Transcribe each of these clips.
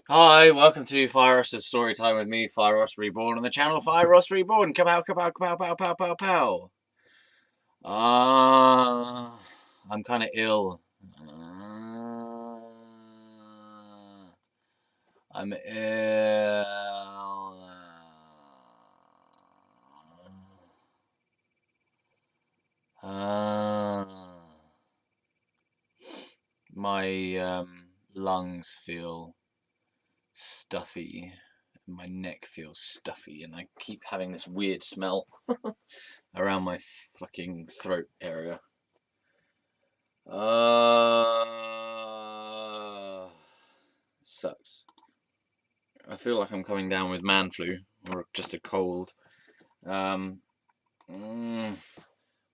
Hi, welcome to Fieros' story time with me, Fieros Reborn, on the channel Fieros Reborn. Kapow, kapow, kapow, pow, pow, pow, pow. I'm kind of ill. I'm ill. Uh, my lungs feel stuffy. My neck feels stuffy, and I keep having this weird smell around my fucking throat area. Sucks. I feel like I'm coming down with man flu or just a cold. Um, mm,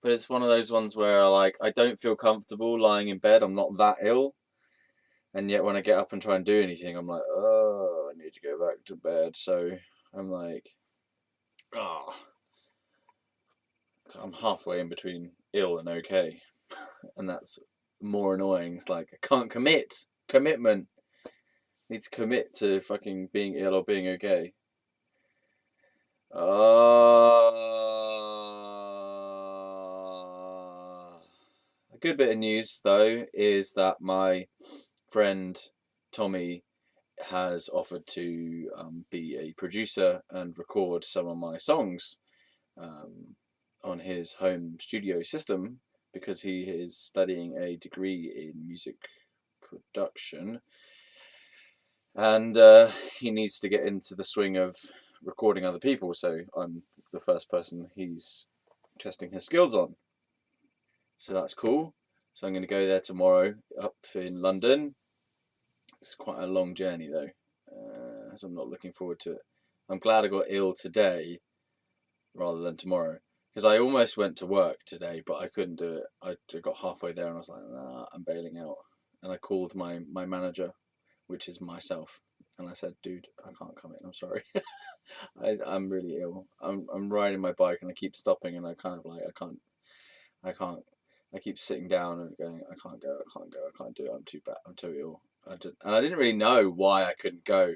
but it's one of those ones where I don't feel comfortable lying in bed. I'm not that ill, and yet when I get up and try and do anything, I'm like, oh, I need to go back to bed. So I'm like, oh, I'm halfway in between ill and okay, and that's more annoying. It's like I can't commitment. Need to commit to fucking being ill or being okay. A good bit of news though is that my friend Tommy has offered to be a producer and record some of my songs um, on his home studio system because he is studying a degree in music production, and he needs to get into the swing of recording other people. So I'm the first person he's testing his skills on. So that's cool. So I'm going to go there tomorrow up in London. It's quite a long journey though, so I'm not looking forward to it. I'm glad I got ill today rather than tomorrow because I almost went to work today, but I couldn't do it. I got halfway there and I was like, nah, I'm bailing out. And I called my manager, which is myself, and I said, dude, I can't come in. I'm sorry. I'm really ill. I'm riding my bike and I keep stopping and I kind of like I can't. I keep sitting down and going, I can't go, I can't go, I can't do it. I'm too bad. I'm too ill. And I didn't really know why I couldn't go.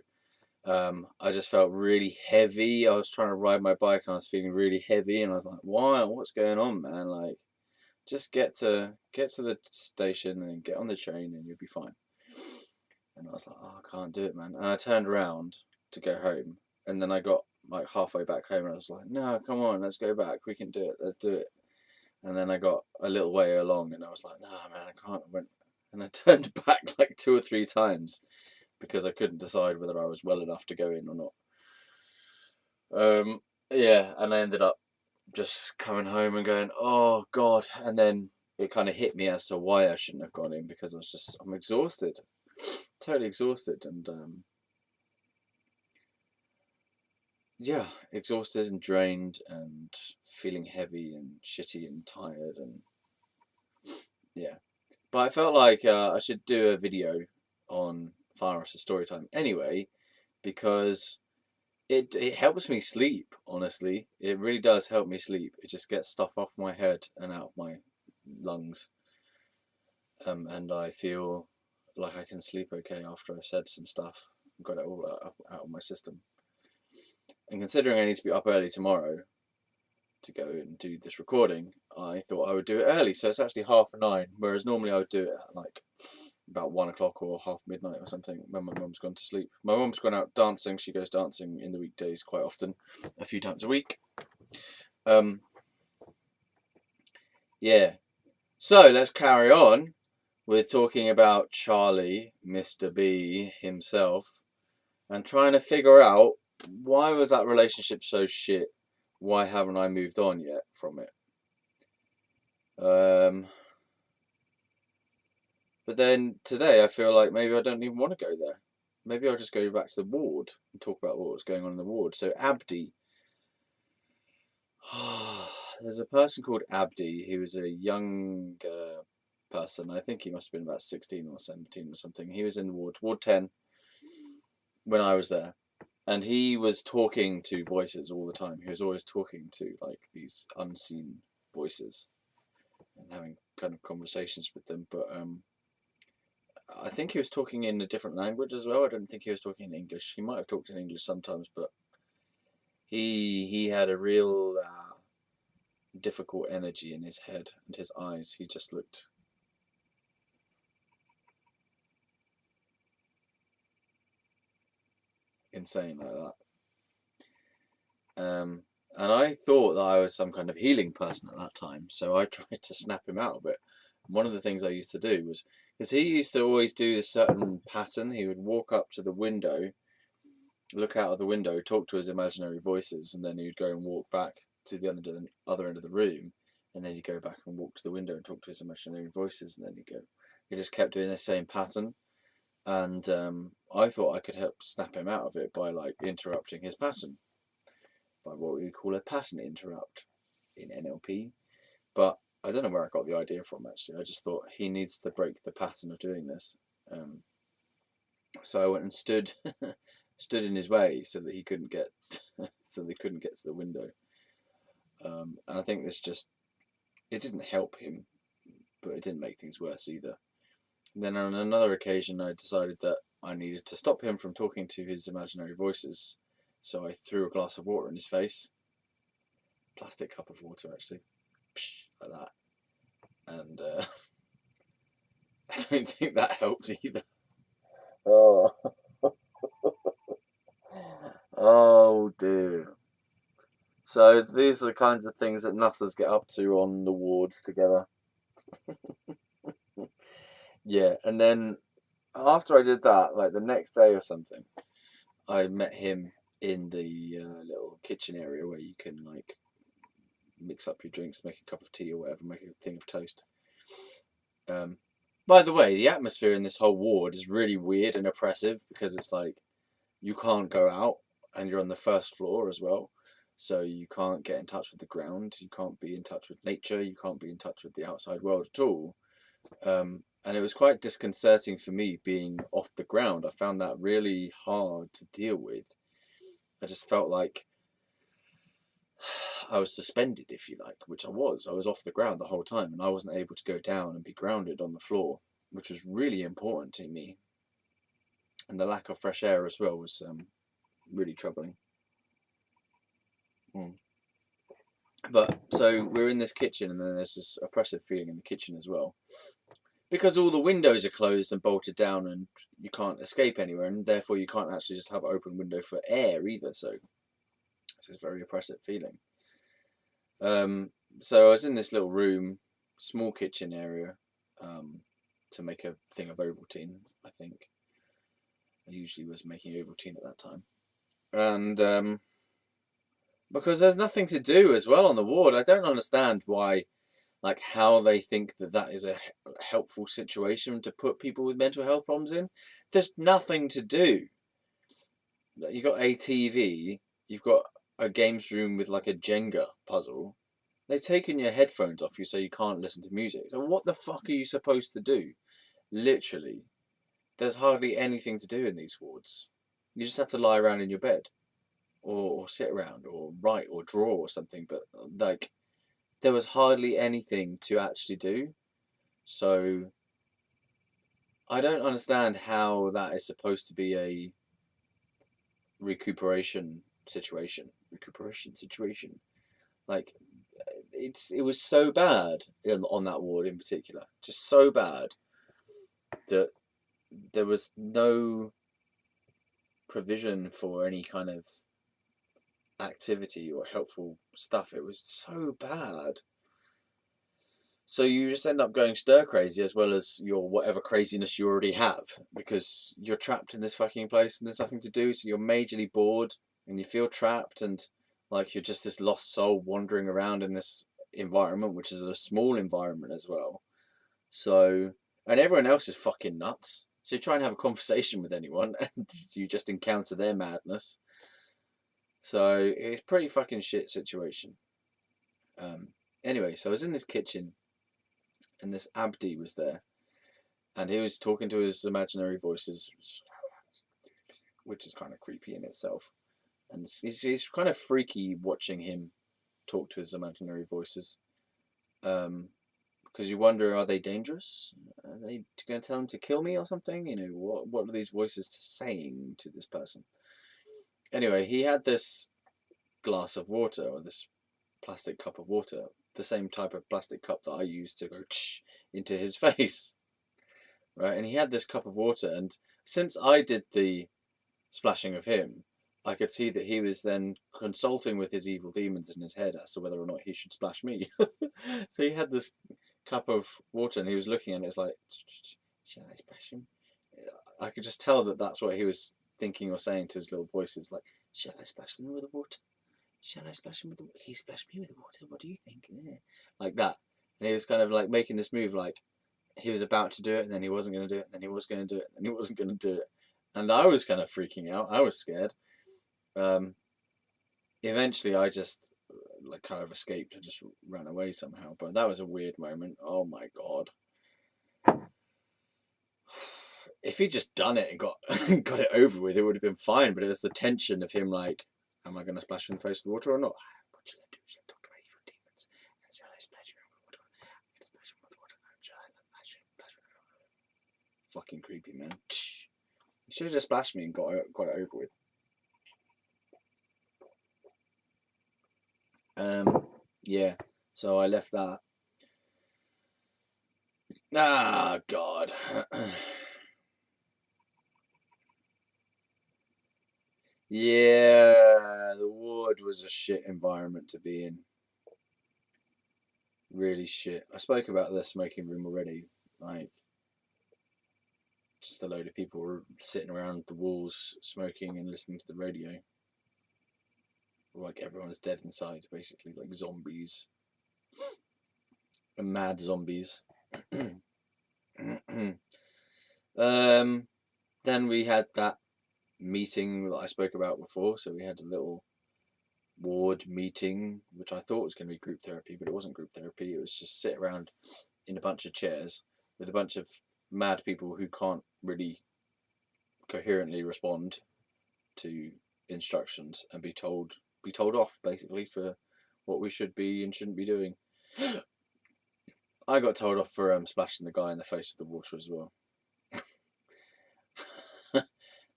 I just felt really heavy. I was trying to ride my bike and I was feeling really heavy, and I was like, "Why? What's going on, man? Like, just get to the station and get on the train, and you'll be fine." And I was like, "Oh, I can't do it, man." And I turned around to go home, and then I got like halfway back home, and I was like, "No, come on, let's go back. We can do it. Let's do it." And then I got a little way along, and I was like, "Nah, man, I can't." I went and I turned back like two or three times because I couldn't decide whether I was well enough to go in or not. Yeah, and I ended up just coming home and going, "Oh God!" And then it kind of hit me as to why I shouldn't have gone in because I'm exhausted, totally exhausted, and yeah, exhausted and drained and feeling heavy and shitty and tired and yeah. But I felt like I should do a video on Fieros' story time anyway because it helps me sleep, honestly. It really does help me sleep. It just gets stuff off my head and out of my lungs. And I feel like I can sleep okay after I've said some stuff. Got it all out of my system. And considering I need to be up early tomorrow to go and do this recording, I thought I would do it early. So it's actually 9:30, whereas normally I would do it at like about 1 o'clock or half midnight or something when my mum's gone to sleep. My mum's gone out dancing. She goes dancing in the weekdays quite often, a few times a week. Um, yeah. So let's carry on with talking about Charlie, Mr. B himself, and trying to figure out why was that relationship so shit? Why haven't I moved on yet from it? Um, but then today I feel like maybe I don't even want to go there. Maybe I'll just go back to the ward and talk about what was going on in the ward. So Abdi, there's a person called Abdi. He was a young person. I think he must have been about 16 or 17 or something. He was in Ward 10, when I was there. And he was talking to voices all the time. He was always talking to like these unseen voices and having kind of conversations with them. But I think he was talking in a different language as well. I don't think he was talking in English. He might have talked in English sometimes, but he had a real difficult energy in his head and his eyes. He just looked insane like that. And I thought that I was some kind of healing person at that time, so I tried to snap him out of it. One of the things I used to do was, because he used to always do this certain pattern, he would walk up to the window, look out of the window, talk to his imaginary voices, and then he would go and walk back to the other end of the room, and then he'd go back and walk to the window and talk to his imaginary voices, and then he'd go. He just kept doing the same pattern, and I thought I could help snap him out of it by like interrupting his pattern, by what we call a pattern interrupt in NLP. But I don't know where I got the idea from, actually. I just thought he needs to break the pattern of doing this. So I went and stood in his way so that he couldn't get so they couldn't get to the window. And I think it didn't help him, but it didn't make things worse either. And then on another occasion, I decided that I needed to stop him from talking to his imaginary voices. So I threw a glass of water in his face. Plastic cup of water, actually. Psh, like that. And I don't think that helps either. Oh. Oh dear. So these are the kinds of things that nutters get up to on the wards together. Yeah, and then after I did that, like the next day or something, I met him in the little kitchen area where you can like mix up your drinks, make a cup of tea or whatever, make a thing of toast. By the way, the atmosphere in this whole ward is really weird and oppressive because it's like you can't go out and you're on the first floor as well. So you can't get in touch with the ground, you can't be in touch with nature, you can't be in touch with the outside world at all. And it was quite disconcerting for me being off the ground. I found that really hard to deal with. I just felt like I was suspended, if you like, which I was. I was off the ground the whole time and I wasn't able to go down and be grounded on the floor, which was really important to me. And the lack of fresh air as well was really troubling. But so we're in this kitchen and then there's this oppressive feeling in the kitchen as well. Because all the windows are closed and bolted down and you can't escape anywhere, and therefore you can't actually just have an open window for air either, so it's a very oppressive feeling. So I was in this little room, small kitchen area, to make a thing of Ovaltine, I think. I usually was making Ovaltine at that time. And because there's nothing to do as well on the ward, I don't understand why, like how they think that is a helpful situation to put people with mental health problems in. There's nothing to do. You've got a TV, you've got a games room with like a Jenga puzzle. They've taken your headphones off you so you can't listen to music. So what the fuck are you supposed to do? Literally, there's hardly anything to do in these wards. You just have to lie around in your bed, or sit around, or write, or draw, or something. But like, there was hardly anything to actually do. So I don't understand how that is supposed to be a recuperation situation. Like, it was so bad on that ward in particular, just so bad that there was no provision for any kind of activity or helpful stuff. It was so bad. So you just end up going stir crazy as well as your whatever craziness you already have, because you're trapped in this fucking place and there's nothing to do. So you're majorly bored and you feel trapped and like you're just this lost soul wandering around in this environment, which is a small environment as well. So, and everyone else is fucking nuts. So you try and have a conversation with anyone and you just encounter their madness. So it's a pretty fucking shit situation. Anyway, so I was in this kitchen and this Abdi was there and he was talking to his imaginary voices, which is kind of creepy in itself. And it's kind of freaky watching him talk to his imaginary voices. Because because you wonder, are they dangerous? Are they going to tell him to kill me or something? You know, what are these voices saying to this person? Anyway, he had this glass of water, or this plastic cup of water, the same type of plastic cup that I used to go into his face, right? And he had this cup of water, and since I did the splashing of him, I could see that he was then consulting with his evil demons in his head as to whether or not he should splash me. So he had this cup of water and he was looking at it. It's like, shall I splash him? I could just tell that that's what he was thinking or saying to his little voices, like, shall I splash them with the water? Shall I splash him with the water? He splashed me with the water. What do you think? Yeah. Like that. And he was kind of like making this move, like he was about to do it and then he wasn't going to do it, and then he was going to do it, and he wasn't going to do it. And I was kind of freaking out. I was scared. Eventually, I just like kind of escaped and just ran away somehow. But that was a weird moment. Oh my god! If he'd just done it and got got it over with, it would have been fine. But it was the tension of him, like, am I going to splash in the face with water or not? What should I do? Should I talk to my evil demons? And shall I splash him with water? I'm going to splash him with water. Shall I splash him? Fucking creepy, man. You should have just splashed me and got it over with. Yeah, so I left that. Ah, God. Yeah, the ward was a shit environment to be in. Really shit. I spoke about the smoking room already. Like, just a load of people were sitting around the walls smoking and listening to the radio. Like, everyone's dead inside, basically, like zombies. And mad zombies. Then we had that meeting that I spoke about before. So we had a little ward meeting, which I thought was going to be group therapy, but it wasn't group therapy. It was just sit around in a bunch of chairs with a bunch of mad people who can't really coherently respond to instructions and be told off basically for what we should be and shouldn't be doing. I got told off for splashing the guy in the face with the water as well.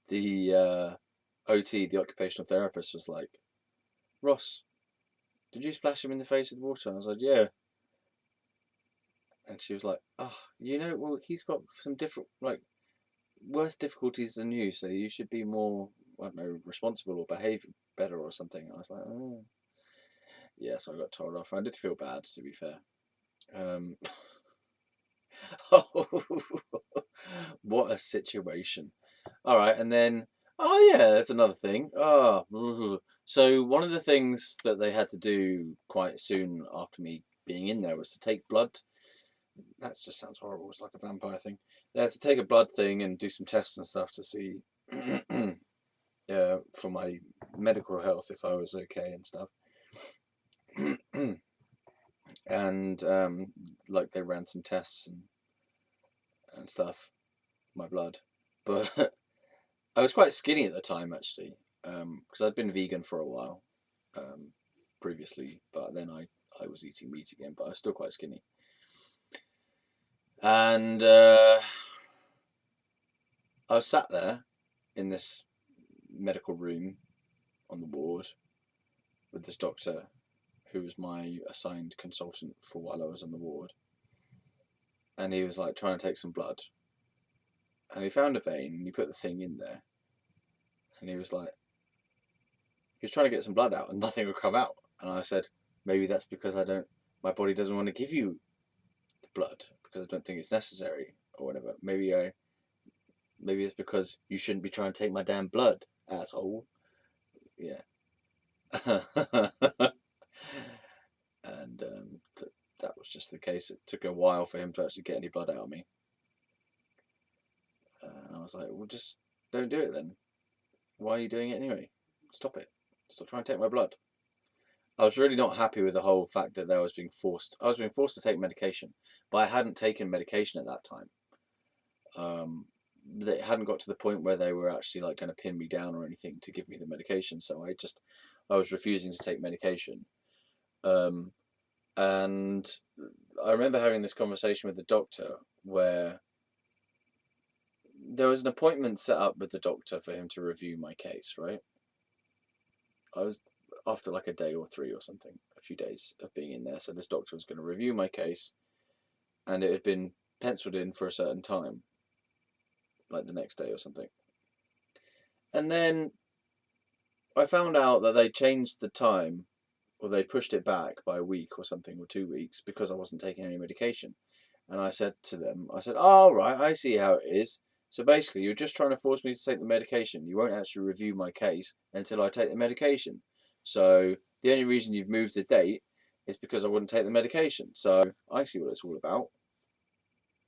The OT, the occupational therapist, was like, Ross, did you splash him in the face with water? And I was like, yeah. And she was like, oh, well, he's got some different, like, worse difficulties than you, so you should be more, I don't know, responsible or behave better or something. And I was like, oh. Yeah, so I got told off. I did feel bad, to be fair. What a situation. All right, and then, oh yeah, there's another thing. So one of the things that they had to do quite soon after me being in there was to take blood. That just sounds horrible. It's like a vampire thing. They had to take a blood thing and do some tests and stuff to see for my medical health if I was okay and stuff. And like they ran some tests and stuff, my blood, but I was quite skinny at the time actually, because I'd been vegan for a while previously, but then I was eating meat again, but I was still quite skinny. And I was sat there in this medical room on the ward with this doctor who was my assigned consultant for while I was on the ward. And he was like trying to take some blood. And he found a vein and he put the thing in there. And he was like, he was trying to get some blood out and nothing would come out. And I said, maybe that's because my body doesn't want to give you the blood because I don't think it's necessary or whatever. Maybe it's because you shouldn't be trying to take my damn blood, asshole. Yeah. And that was just the case. It took a while for him to actually get any blood out of me. And I was like, well, just don't do it then. Why are you doing it anyway? Stop it. Stop trying to take my blood. I was really not happy with the whole fact that I was being forced to take medication, but I hadn't taken medication at that time. They hadn't got to the point where they were actually like going to pin me down or anything to give me the medication. So I was refusing to take medication. And I remember having this conversation with the doctor where there was an appointment set up with the doctor for him to review my case, right? I was after like a day or three or something, a few days of being in there. So this doctor was going to review my case, and it had been penciled in for a certain time, like the next day or something. And then I found out that they changed the time, or they pushed it back by a week or something, or 2 weeks, because I wasn't taking any medication. And I said to them, I said, "Oh, right, I see how it is. So basically, you're just trying to force me to take the medication. You won't actually review my case until I take the medication. So the only reason you've moved the date is because I wouldn't take the medication. So I see what it's all about.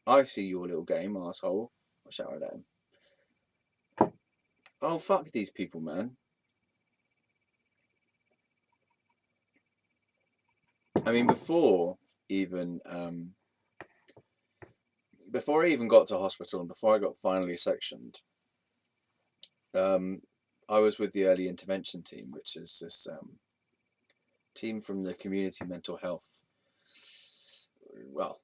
I see your little game, asshole." I shouted at him. Oh, fuck these people, man. I mean, even before I even got to hospital and before I got finally sectioned, I was with the early intervention team, which is this team from the community mental health. Well,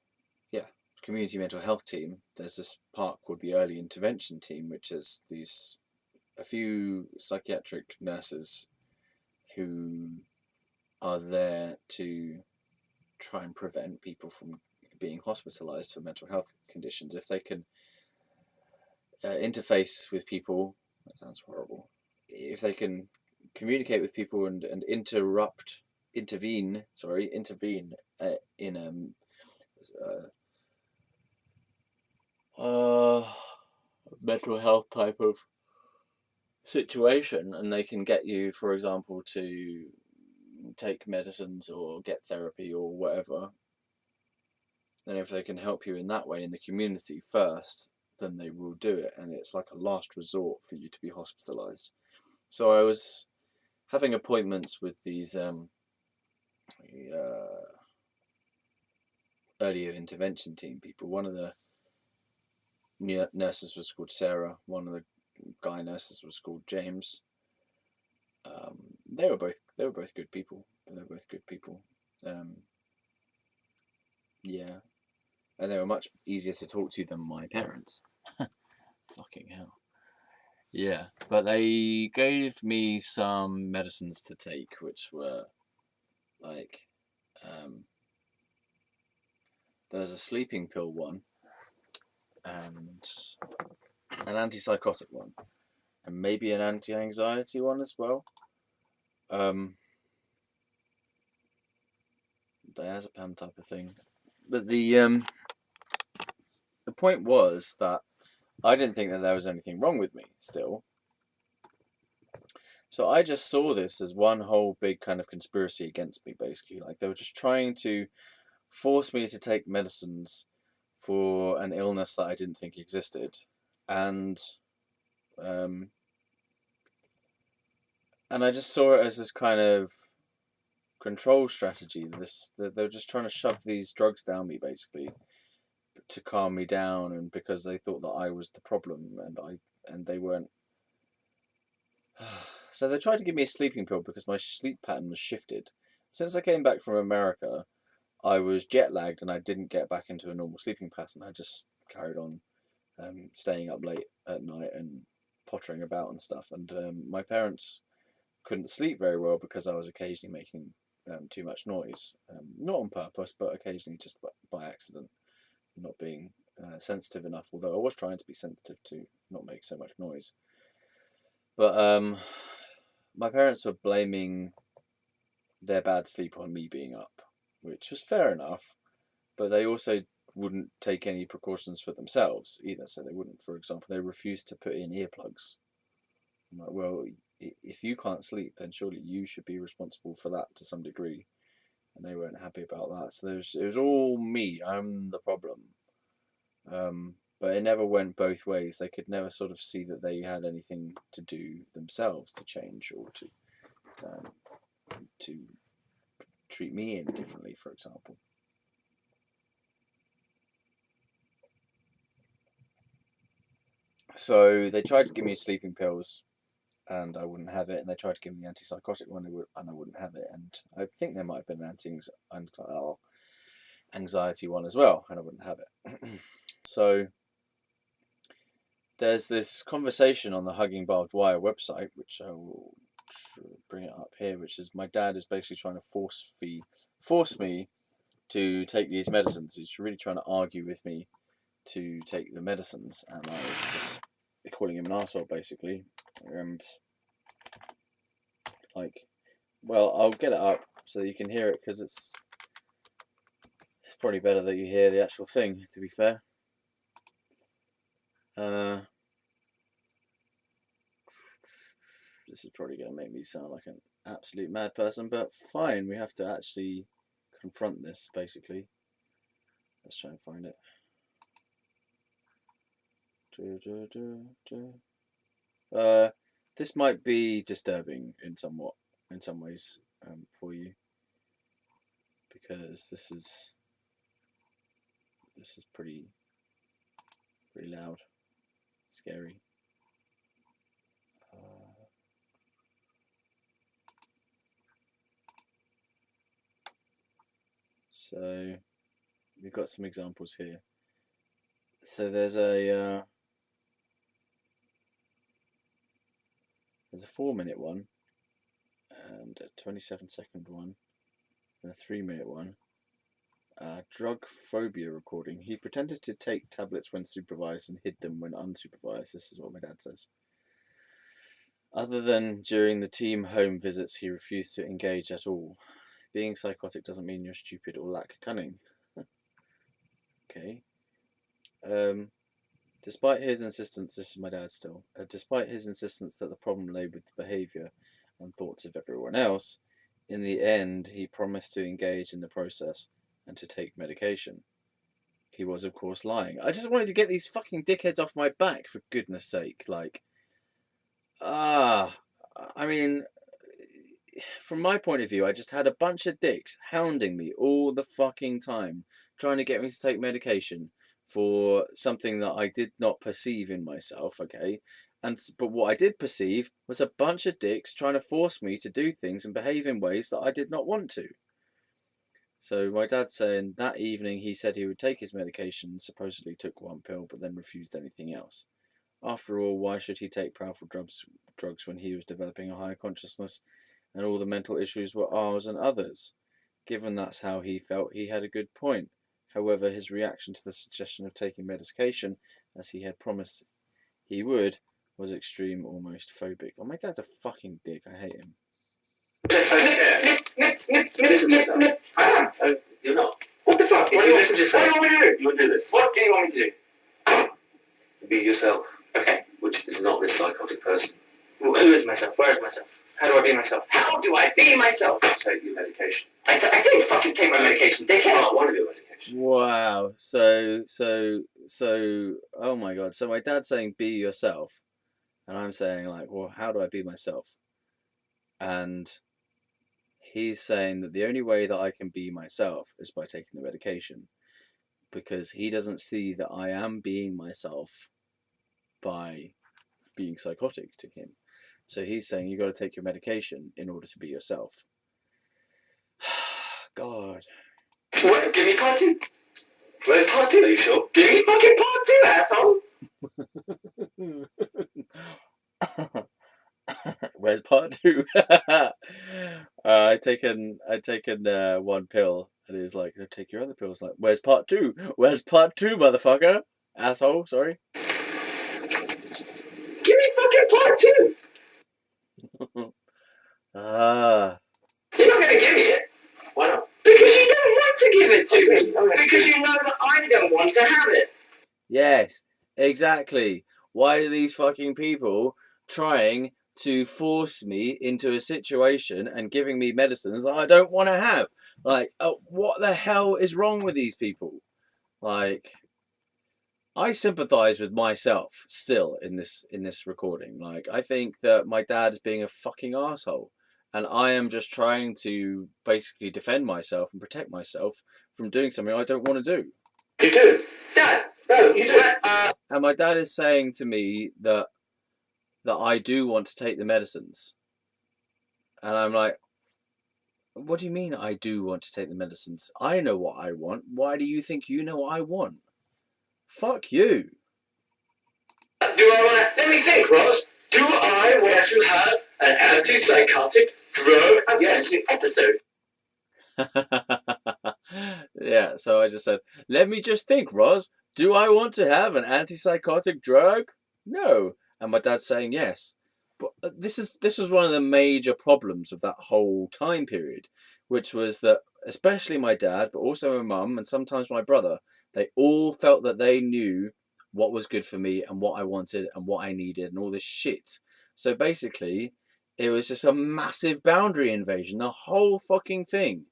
yeah, community mental health team. There's this part called the early intervention team, which is a few psychiatric nurses who are there to try and prevent people from being hospitalized for mental health conditions. If they can interface with people, that sounds horrible. If they can communicate with people and intervene in mental health type of situation, and they can get you, for example, to take medicines or get therapy or whatever, then if they can help you in that way in the community first, then they will do it, and it's like a last resort for you to be hospitalized. So I was having appointments with these earlier intervention team people. One of the nurses was called Sarah. One of the guy nurses was called James. They were both good people. Yeah, and they were much easier to talk to than my parents. Fucking hell. Yeah, but they gave me some medicines to take, which were like, there's a sleeping pill one, and an antipsychotic one, and maybe an anti-anxiety one as well. Diazepam type of thing. But the point was that I didn't think that there was anything wrong with me still. So I just saw this as one whole big kind of conspiracy against me, basically. Like they were just trying to force me to take medicines for an illness that I didn't think existed. And I just saw it as this kind of control strategy. They're just trying to shove these drugs down me, basically, to calm me down, and because they thought that I was the problem, and they weren't. So they tried to give me a sleeping pill because my sleep pattern was shifted. Since I came back from America, I was jet lagged and I didn't get back into a normal sleeping pattern. I just carried on staying up late at night and pottering about and stuff. And my parents couldn't sleep very well because I was occasionally making too much noise. Not on purpose, but occasionally just by accident, not being sensitive enough, although I was trying to be sensitive to not make so much noise. But my parents were blaming their bad sleep on me being up, which was fair enough, but they also wouldn't take any precautions for themselves either. So they wouldn't, for example, they refused to put in earplugs. I'm like, well, if you can't sleep, then surely you should be responsible for that to some degree. And they weren't happy about that. So it was all me. I'm the problem. But it never went both ways. They could never sort of see that they had anything to do themselves to change or to treat me indifferently, for example. So they tried to give me sleeping pills, and I wouldn't have it. And they tried to give me the antipsychotic one, and I wouldn't have it. And I think there might have been an anxiety one as well, and I wouldn't have it. So there's this conversation on the Hugging Barbed Wire website, which I will bring it up here, which is my dad is basically trying to force me to take these medicines. He's really trying to argue with me to take the medicines, and I was just calling him an arsehole, basically. And like, well, I'll get it up so that you can hear it, because it's probably better that you hear the actual thing, to be fair. This is probably going to make me sound like an absolute mad person, but fine, we have to actually confront this, basically. Let's try and find it. This might be disturbing in some ways for you, because this is pretty loud, scary. So we've got some examples here. So there's a 4-minute one, and a 27-second one, and a 3-minute one. Drug phobia recording. He pretended to take tablets when supervised and hid them when unsupervised. This is what my dad says. Other than during the team home visits, he refused to engage at all. Being psychotic doesn't mean you're stupid or lack cunning. Okay. Despite his insistence, this is my dad still, despite his insistence that the problem lay with the behaviour and thoughts of everyone else, in the end he promised to engage in the process and to take medication. He was, of course, lying. I just wanted to get these fucking dickheads off my back, for goodness sake. Like, I mean, from my point of view, I just had a bunch of dicks hounding me all the fucking time, trying to get me to take medication for something that I did not perceive in myself, okay? But what I did perceive was a bunch of dicks trying to force me to do things and behave in ways that I did not want to. So my dad's saying that evening he said he would take his medication, supposedly took one pill, but then refused anything else. After all, why should he take powerful drugs when he was developing a higher consciousness and all the mental issues were ours and others? Given that's how he felt, he had a good point. However, his reaction to the suggestion of taking medication, as he had promised he would, was extreme, almost phobic. Oh, my dad's a fucking dick. I hate him. You're not. What the fuck? What do you listen to? What do you want me to do? You want to do this? What do you want me to do? Be yourself. Okay. Which is not this psychotic person. Well, who is myself? Where is myself? How do I be myself? How do I be myself? Take your medication. I didn't fucking take my medication. They can't want to do medication. Wow. So, oh my God. So my dad's saying be yourself. And I'm saying, like, well, how do I be myself? And he's saying that the only way that I can be myself is by taking the medication, because he doesn't see that I am being myself by being psychotic to him. So he's saying you got to take your medication in order to be yourself. God. What? Give me part two. Where's part two? Are you sure? Give me fucking part two, asshole. Where's part two? I'd taken one pill, and he was like, take your other pills. Like, where's part two? Where's part two, motherfucker? Asshole, sorry. Give me fucking part two. You're not gonna give me it. Why not? Because you don't want to give it to me. Because you know that I don't want to have it. Yes, exactly. Why are these fucking people trying to force me into a situation and giving me medicines that I don't want to have? Like, what the hell is wrong with these people? Like, I sympathise with myself still in this recording. Like, I think that my dad is being a fucking asshole, and I am just trying to basically defend myself and protect myself from doing something I don't want to do. You do, Dad. No, you do. And my dad is saying to me that I do want to take the medicines, and I'm like, What do you mean I do want to take the medicines? I know what I want. Why do you think you know what I want? Fuck you. Do I want to... Let me think, Ross. Do I want to have an antipsychotic drug? Yes, episode. Yeah, so I just said, let me just think, Roz. Do I want to have an antipsychotic drug? No. And my dad's saying yes. But this was one of the major problems of that whole time period, which was that especially my dad, but also my mum and sometimes my brother, they all felt that they knew what was good for me and what I wanted and what I needed and all this shit. So basically, it was just a massive boundary invasion, the whole fucking thing.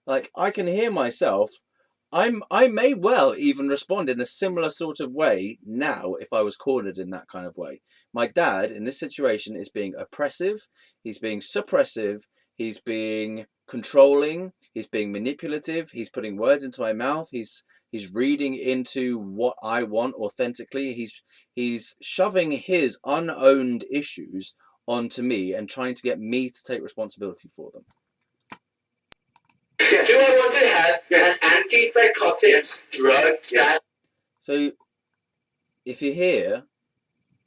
Like, I can hear myself. I may well even respond in a similar sort of way now if I was cornered in that kind of way. My dad in this situation is being oppressive, he's being suppressive, he's being controlling, he's being manipulative, he's putting words into my mouth, he's reading into what I want authentically, he's shoving his unowned issues onto me and trying to get me to take responsibility for them. Yeah. Do I want to have an antipsychotic drug? Yeah. So, if you're here,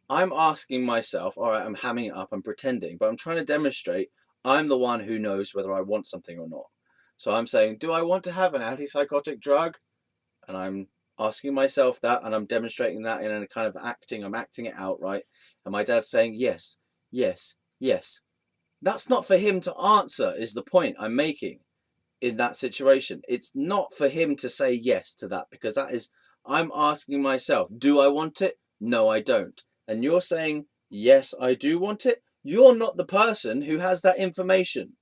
I'm asking myself, all right, I'm hamming it up, I'm pretending, but I'm trying to demonstrate I'm the one who knows whether I want something or not. So I'm saying, do I want to have an antipsychotic drug? And I'm asking myself that, and I'm demonstrating that in a kind of I'm acting it out, right? And my dad's saying, yes, yes, yes. That's not for him to answer, is the point I'm making. In that situation, it's not for him to say yes to that, because that is, I'm asking myself, do I want it? No, I don't. And you're saying, yes, I do want it. You're not the person who has that information.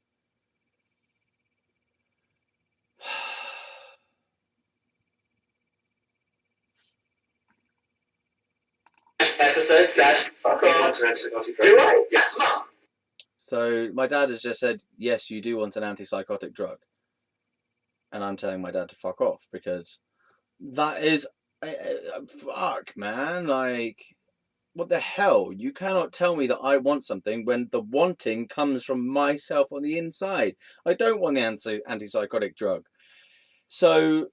Episode / fuck off. Do I? Yes, Mom. So my dad has just said, yes, you do want an antipsychotic drug. And I'm telling my dad to fuck off, because that is, fuck, man, like, what the hell? You cannot tell me that I want something when the wanting comes from myself on the inside. I don't want the antipsychotic drug. So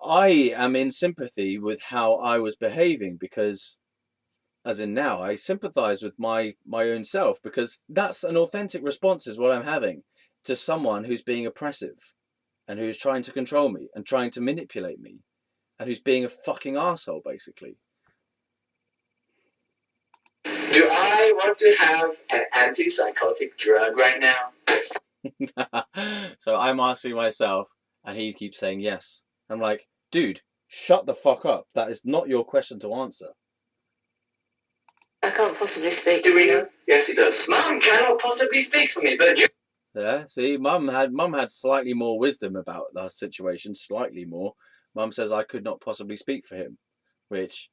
I am in sympathy with how I was behaving, because, as in now, I sympathize with my own self, because that's an authentic response is what I'm having to someone who's being oppressive and who's trying to control me and trying to manipulate me and who's being a fucking asshole, basically. Do I want to have an antipsychotic drug right now? So I'm asking myself, and he keeps saying yes. I'm like, dude, shut the fuck up. That is not your question to answer. I can't possibly speak. Do we know? Yes, he does. Mum cannot possibly speak for me, but you... Yeah, see, mum had slightly more wisdom about the situation, slightly more. Mum says I could not possibly speak for him, which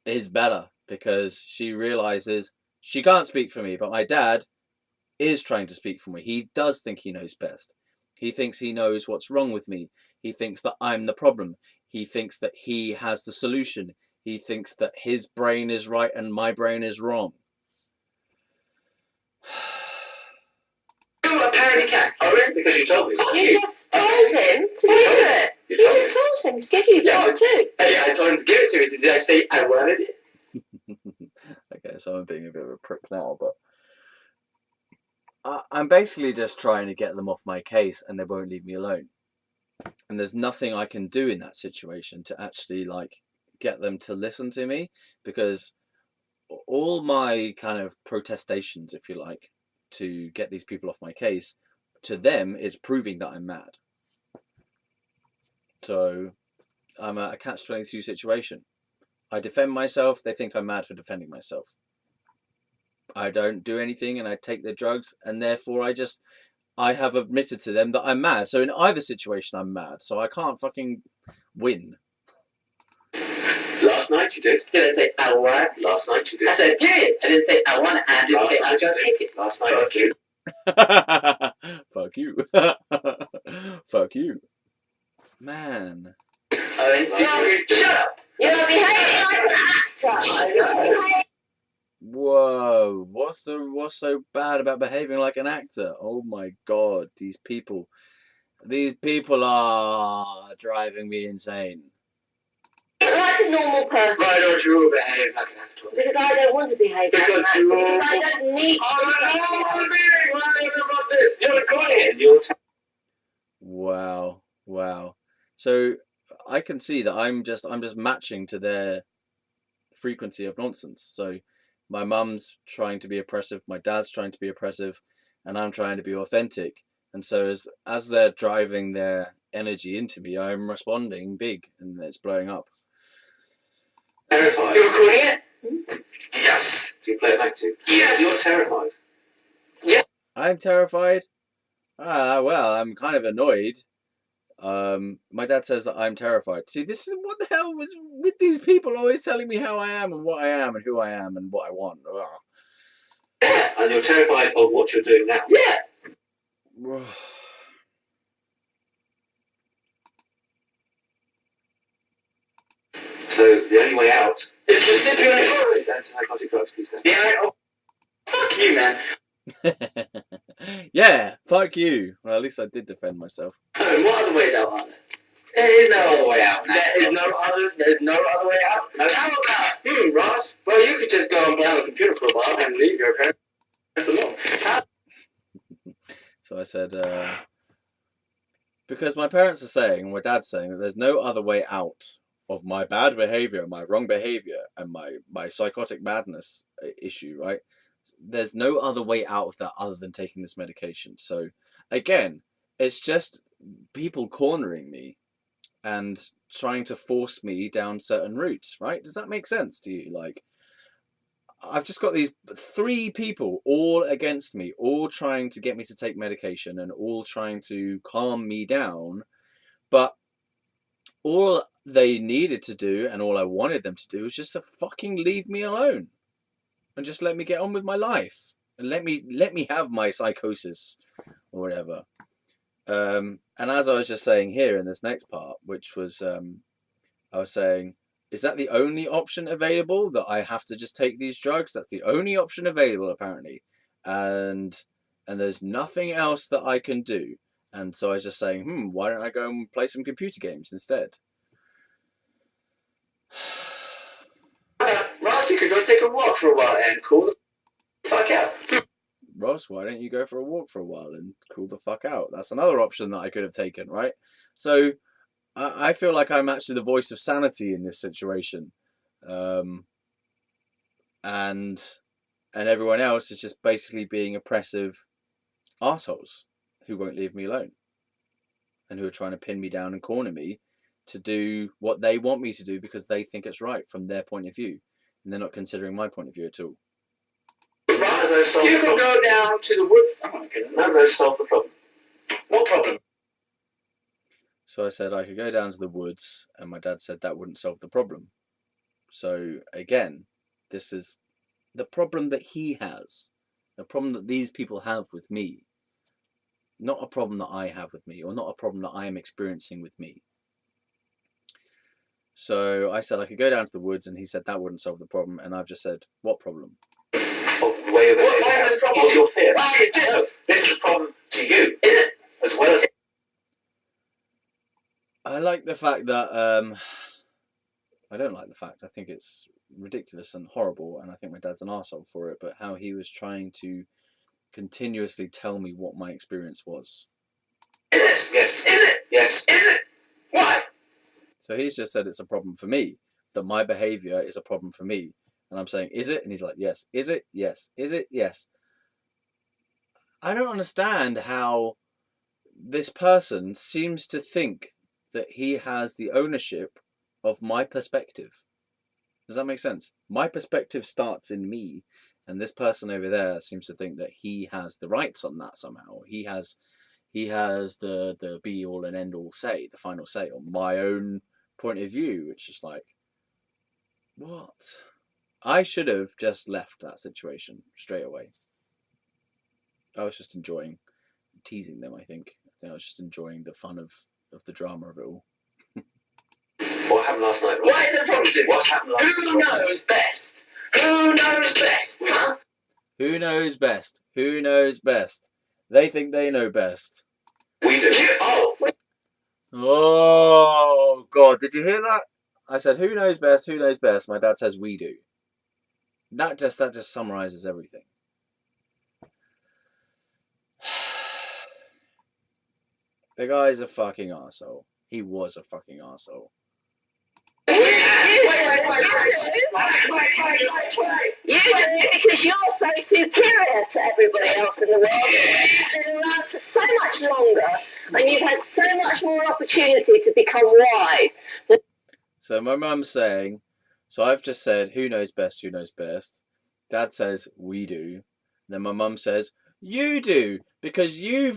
is better, because she realizes she can't speak for me, but my dad is trying to speak for me. He does think he knows best. He thinks he knows what's wrong with me. He thinks that I'm the problem. He thinks that he has the solution. He thinks that his brain is right and my brain is wrong. You apparently can't. Oh, really? Because you told me. You just told him to give it. You just told him to give you part two. Yeah, I told him to give it to me. Did I say I wanted it? Okay, so I'm being a bit of a prick now, but I'm basically just trying to get them off my case, and they won't leave me alone. And there's nothing I can do in that situation to actually, like, get them to listen to me, because all my kind of protestations, if you like, to get these people off my case, to them is proving that I'm mad. So I'm at a catch-22 situation. I defend myself, they think I'm mad for defending myself. I don't do anything and I take their drugs, and therefore I have admitted to them that I'm mad. So in either situation I'm mad, so I can't fucking win. Last night you did. Did I say I want? Last night you did. I said period. I didn't say I want, and I didn't say I'll just take it. Last night. Fuck you. Fuck you. Fuck you. Man. Shut up. You're behaving like an actor. I know. Whoa, what's so bad about behaving like an actor? Oh my God, these people are driving me insane. Like a normal person. Why don't you behave like an actor? Because I don't want to behave like an actor. Because I don't need to. You're recording it. You're Wow. So I can see that I'm just matching to their frequency of nonsense. So my mum's trying to be oppressive, my dad's trying to be oppressive, and I'm trying to be authentic. And so as they're driving their energy into me, I'm responding big, and it's blowing up. terrified. You're recording it? Yes. Do you play it back to? Yes. You're terrified. Yeah. I'm terrified. Well, I'm kind of annoyed. My dad says that I'm terrified. See, this is what the hell was with these people always telling me how I am and what I am and who I am and what I want. Yeah. And you're terrified of what you're doing now. Yeah. So the only way out is to stipulate psychotic drugs, please. Yeah. Oh, fuck you, man. Yeah, fuck you. Well, at least I did defend myself. Oh, what other ways out are there? There is no other way out. There's no other way out. How about, Ross? Well, you could just go and play on the computer for a while and leave your parents alone. So I said, because my parents are saying, my dad's saying that there's no other way out of my bad behavior, my wrong behavior, and my psychotic madness issue, right? There's no other way out of that other than taking this medication. So again, it's just people cornering me and trying to force me down certain routes, right? Does that make sense to you? Like, I've just got these 3 people all against me, all trying to get me to take medication and all trying to calm me down. But all they needed to do and all I wanted them to do was just to fucking leave me alone and just let me get on with my life and let me have my psychosis or whatever. And as I was just saying here in this next part, which was I was saying, is that the only option available, that I have to just take these drugs? That's the only option available apparently, and there's nothing else that I can do. And so I was just saying, why don't I go and play some computer games instead? Ross, you could go take a walk for a while and cool the fuck out. Ross, why don't you go for a walk for a while and cool the fuck out? That's another option that I could have taken, right? So I feel like I'm actually the voice of sanity in this situation. And everyone else is just basically being oppressive assholes who won't leave me alone and who are trying to pin me down and corner me to do what they want me to do because they think it's right from their point of view, and they're not considering my point of view at all. You can go down to the woods. Oh my goodness. That will solve the problem. What problem? So I said I could go down to the woods, and my dad said that wouldn't solve the problem. So again, this is the problem that he has, the problem that these people have with me, not a problem that I have with me, or not a problem that I am experiencing with me. So I said I could go down to the woods, and he said that wouldn't solve the problem, and I've just said, what problem? Why is this problem? It's your fear. This is a problem to you, isn't it? As well as... I like the fact that, I don't like the fact, I think it's ridiculous and horrible, and I think my dad's an arsehole for it, but how he was trying to continuously tell me what my experience was. Is it? Yes. Is it? Yes. Is it? Why? So he's just said it's a problem for me, that my behaviour is a problem for me. And I'm saying, is it? And he's like, yes. Is it? Yes. Is it? Yes. I don't understand how this person seems to think that he has the ownership of my perspective. Does that make sense? My perspective starts in me, and this person over there seems to think that he has the rights on that somehow. He has the be all and end all say, the final say on my own point of view, which is like, what? I should have just left that situation straight away. I was just enjoying teasing them, I think. I was just enjoying the fun of the drama of it all. What happened last night? What is the problem? What happened last night? Who knows best? Who knows best? Huh? Who knows best? Who knows best? They think they know best. We do. Oh. Oh, God. Did you hear that? I said, who knows best? Who knows best? My dad says, we do. That just summarizes everything. The guy's a fucking arsehole. He was a fucking arsehole. You do it because you're so superior to everybody else in the world. You've been around for so much longer, and you've had so much more opportunity to become wise. So my mum's saying, so I've just said, who knows best? Who knows best? Dad says, we do. Then my mum says, you do, because you're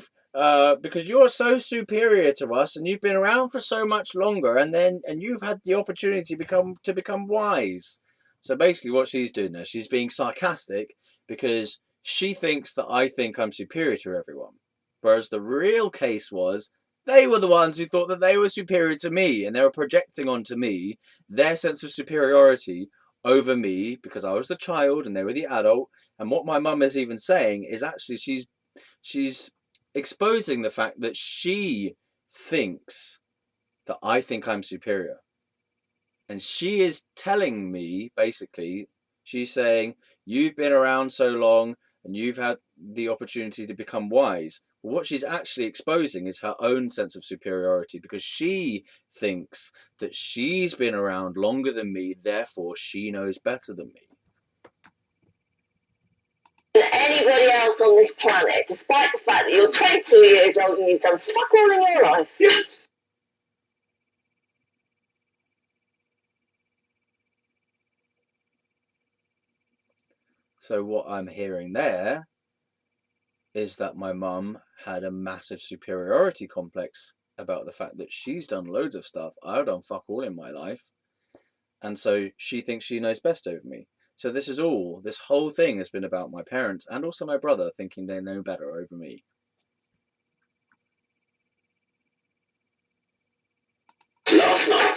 so superior to us, and you've been around for so much longer, and you've had the opportunity to become wise. So basically, what she's doing there, she's being sarcastic because she thinks that I think I'm superior to everyone, whereas the real case was they were the ones who thought that they were superior to me, and they were projecting onto me their sense of superiority over me because I was the child and they were the adult. And what my mum is even saying is actually she's exposing the fact that she thinks that I think I'm superior. And she is telling me, basically, she's saying, you've been around so long and you've had the opportunity to become wise. Well, what she's actually exposing is her own sense of superiority because she thinks that she's been around longer than me, therefore she knows better than me. Anybody else on this planet, despite the fact that you're 22 years old and you've done fuck all in your life. Yes. So what I'm hearing there is that my mum had a massive superiority complex about the fact that she's done loads of stuff. I've done fuck all in my life. And so she thinks she knows best over me. So this whole thing has been about my parents and also my brother thinking they know better over me. Last night,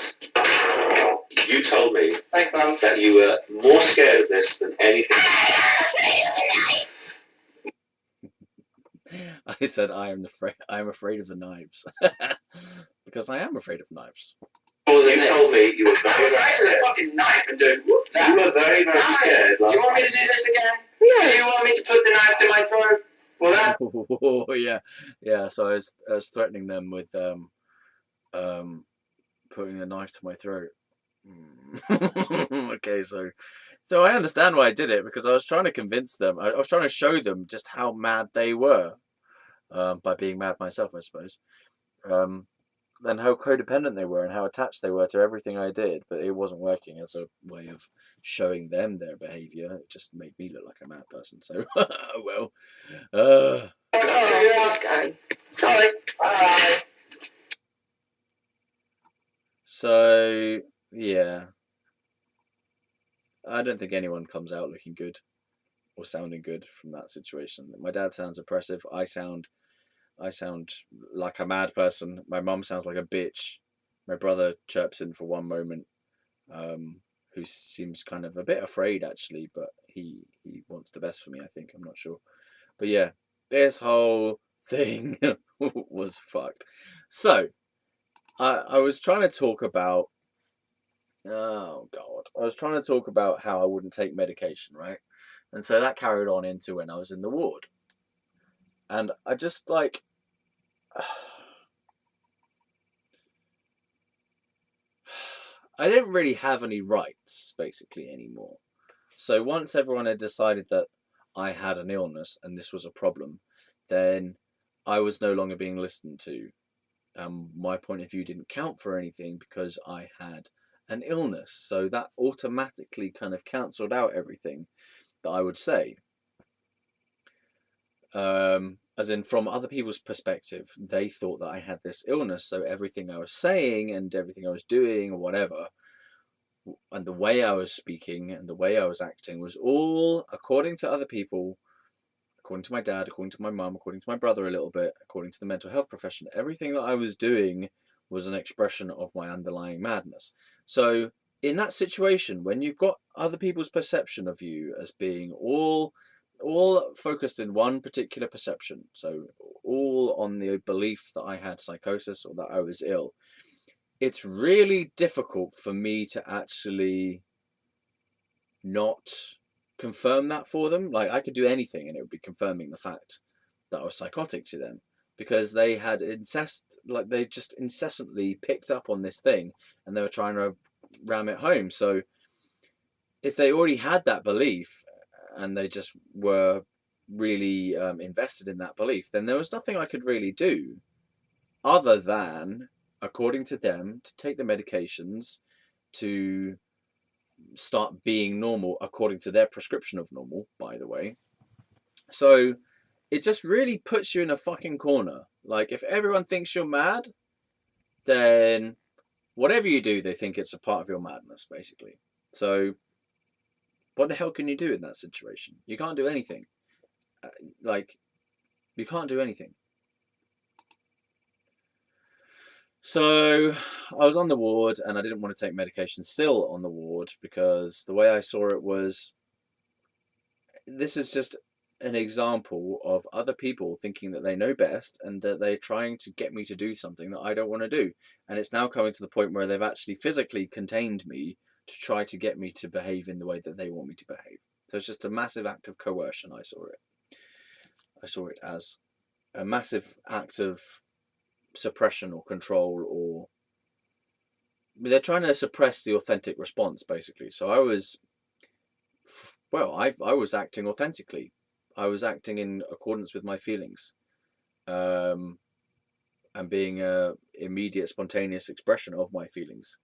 you told me that you were more scared of this than anything. I said I am afraid of the knives. Because I am afraid of knives. Well, you told me you were very, very scared. A fucking knife and do that. You were very, very scared. You want me to do this again? Yeah. Do you want me to put the knife to my throat? Well, that. Oh, yeah. So I was threatening them with putting a knife to my throat. Okay, so I understand why I did it because I was trying to convince them. I was trying to show them just how mad they were, by being mad myself, I suppose. And how codependent they were and how attached they were to everything I did, but it wasn't working as a way of showing them their behaviour. It just made me look like a mad person. So, well. Sorry. Bye. So, yeah. I don't think anyone comes out looking good or sounding good from that situation. My dad sounds oppressive. I sound like a mad person. My mum sounds like a bitch. My brother chirps in for one moment, who seems kind of a bit afraid actually, but he wants the best for me, I think. I'm not sure. But yeah, this whole thing was fucked. So, I was trying to talk about, oh God, I was trying to talk about how I wouldn't take medication, right? And so that carried on into when I was in the ward. And I just like, I didn't really have any rights basically anymore. So once everyone had decided that I had an illness and this was a problem, then I was no longer being listened to. My point of view didn't count for anything because I had an illness. So that automatically kind of cancelled out everything that I would say. As in, from other people's perspective, they thought that I had this illness, so everything I was saying and everything I was doing or whatever, and the way I was speaking and the way I was acting was all according to other people, according to my dad, according to my mum, according to my brother a little bit, according to the mental health profession. Everything that I was doing was an expression of my underlying madness. So in that situation, when you've got other people's perception of you as being all focused in one particular perception, so all on the belief that I had psychosis or that I was ill, it's really difficult for me to actually not confirm that for them. Like, I could do anything and it would be confirming the fact that I was psychotic to them, because they had they just incessantly picked up on this thing and they were trying to ram it home. So if they already had that belief and they just were really invested in that belief, then there was nothing I could really do other than, according to them, to take the medications to start being normal according to their prescription of normal, by the way. So it just really puts you in a fucking corner. Like, if everyone thinks you're mad, then whatever you do, they think it's a part of your madness, basically. So what the hell can you do in that situation? You can't do anything. You can't do anything. So I was on the ward and I didn't want to take medication still on the ward, because the way I saw it was, this is just an example of other people thinking that they know best and that they're trying to get me to do something that I don't want to do. And it's now coming to the point where they've actually physically contained me to try to get me to behave in the way that they want me to behave. So it's just a massive act of coercion. I saw it as a massive act of suppression or control, or they're trying to suppress the authentic response, basically. So I was acting authentically. I was acting in accordance with my feelings, and being a immediate, spontaneous expression of my feelings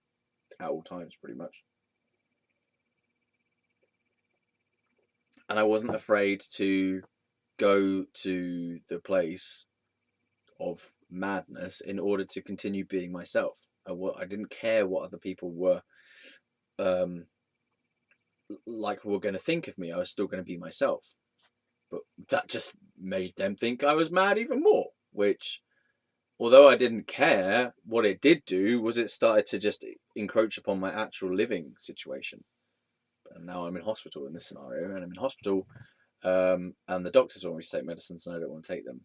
at all times, pretty much. And I wasn't afraid to go to the place of madness in order to continue being myself. I didn't care what other people were were going to think of me. I was still going to be myself. But that just made them think I was mad even more, which, although I didn't care, what it did do was it started to just encroach upon my actual living situation. And now I'm in hospital in this scenario, and I'm in hospital, and the doctors want me to take medicines and I don't want to take them.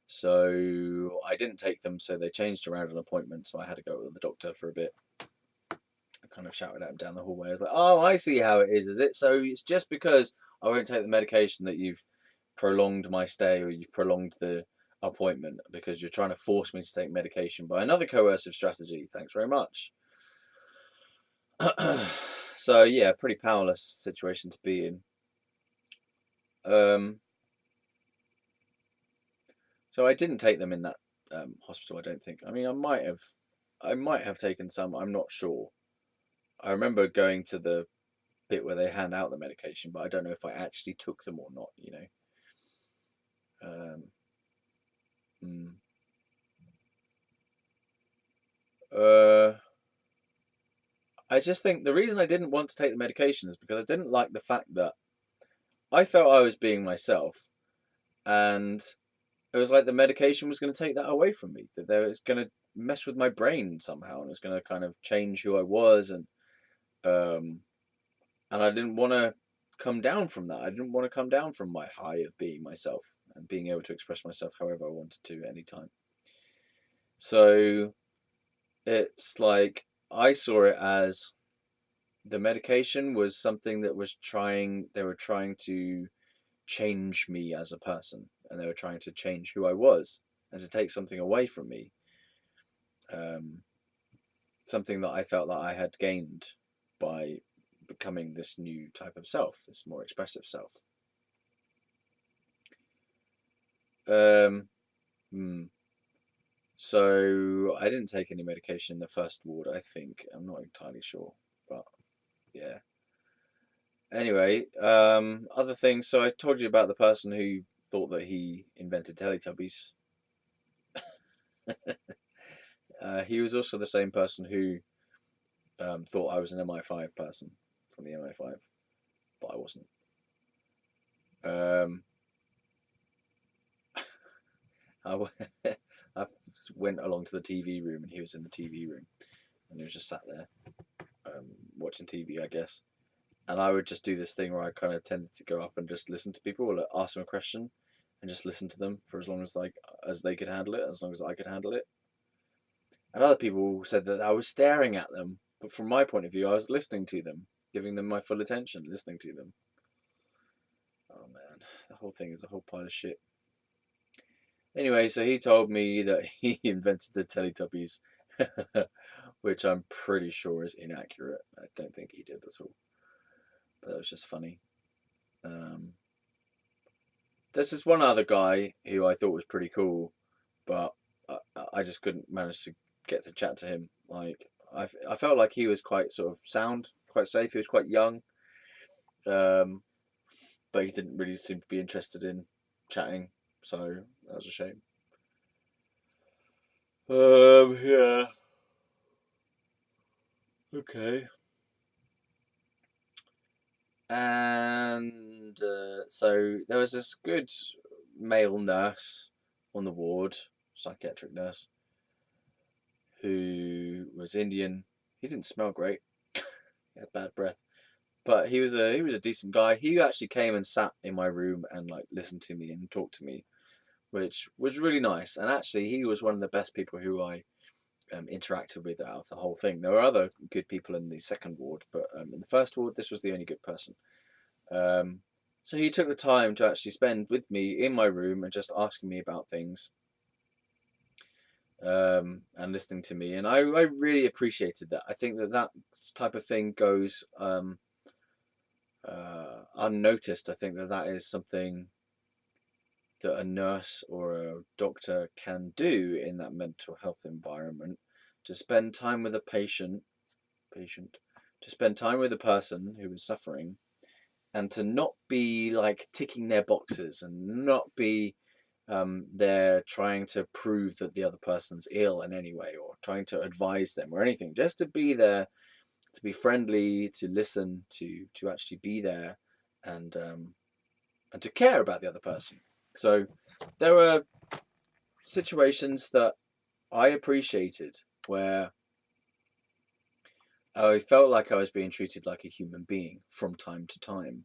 So I didn't take them, so they changed around an appointment, so I had to go with the doctor for a bit. I kind of shouted at him down the hallway. I was like, oh, I see how it is it? So it's just because I won't take the medication that you've prolonged my stay, or you've prolonged the appointment, because you're trying to force me to take medication by another coercive strategy. Thanks very much. So yeah, pretty powerless situation to be in. So I didn't take them in that hospital, I don't think. I mean, I might have taken some. I'm not sure. I remember going to the bit where they hand out the medication, but I don't know if I actually took them or not. I just think the reason I didn't want to take the medication is because I didn't like the fact that I felt I was being myself, and it was like the medication was going to take that away from me, that it was going to mess with my brain somehow, and it was going to kind of change who I was, and I didn't want to come down from that. I didn't want to come down from my high of being myself and being able to express myself however I wanted to at any time. So it's like, I saw it as the medication was something that they were trying to change me as a person, and they were trying to change who I was and to take something away from me. Something that I felt that I had gained by becoming this new type of self, this more expressive self. So I didn't take any medication in the first ward, I think. I'm not entirely sure, but yeah. Anyway, other things. So I told you about the person who thought that he invented Teletubbies. He was also the same person who thought I was an MI5 person from the MI5, but I wasn't. I went along to the TV room, and he was in the TV room, and he was just sat there watching TV, I guess. And I would just do this thing where I kind of tended to go up and just listen to people, or like, ask them a question, and just listen to them for as long as they could handle it, as long as I could handle it. And other people said that I was staring at them, but from my point of view, I was listening to them, giving them my full attention, listening to them. Oh man, the whole thing is a whole pile of shit. Anyway, so he told me that he invented the Teletubbies, which I'm pretty sure is inaccurate. I don't think he did at all. But that was just funny. There's this one other guy who I thought was pretty cool, but I just couldn't manage to get to chat to him. Like I felt like he was quite sort of sound, quite safe. He was quite young, but he didn't really seem to be interested in chatting. So that was a shame. Yeah. Okay. And so there was this good male nurse on the ward, psychiatric nurse, who was Indian. He didn't smell great. He had bad breath, but he was a decent guy. He actually came and sat in my room and like listened to me and talked to me, which was really nice. And actually, he was one of the best people who I interacted with out of the whole thing. There were other good people in the second ward, but in the first ward, this was the only good person. So he took the time to actually spend with me in my room and just asking me about things, and listening to me, and I really appreciated that. I think that type of thing goes unnoticed. I think that is something that a nurse or a doctor can do in that mental health environment, to spend time with a patient, to spend time with a person who is suffering, and to not be like ticking their boxes, and not be there trying to prove that the other person's ill in any way, or trying to advise them or anything. Just to be there, to be friendly, to listen, to actually be there, and to care about the other person. So there were situations that I appreciated where I felt like I was being treated like a human being from time to time,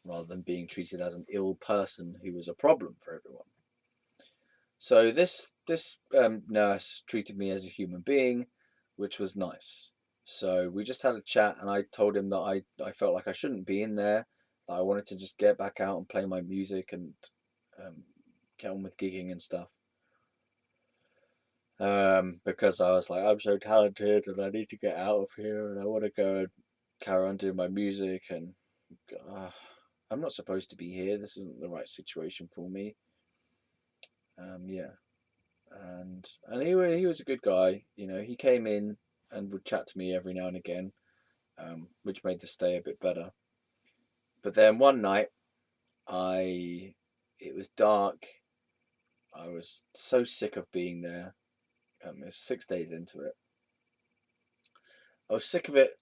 rather than being treated as an ill person who was a problem for everyone. So this nurse treated me as a human being, which was nice. So we just had a chat, and I told him that I felt like I shouldn't be in there, that I wanted to just get back out and play my music and get on with gigging and stuff. Because I was like, I'm so talented and I need to get out of here, and I want to go and carry on doing my music, and I'm not supposed to be here. This isn't the right situation for me. Yeah. And he was a good guy. You know, he came in and would chat to me every now and again, which made the stay a bit better. But then one night, it was dark. I was so sick of being there. It was 6 days into it. I was sick of it.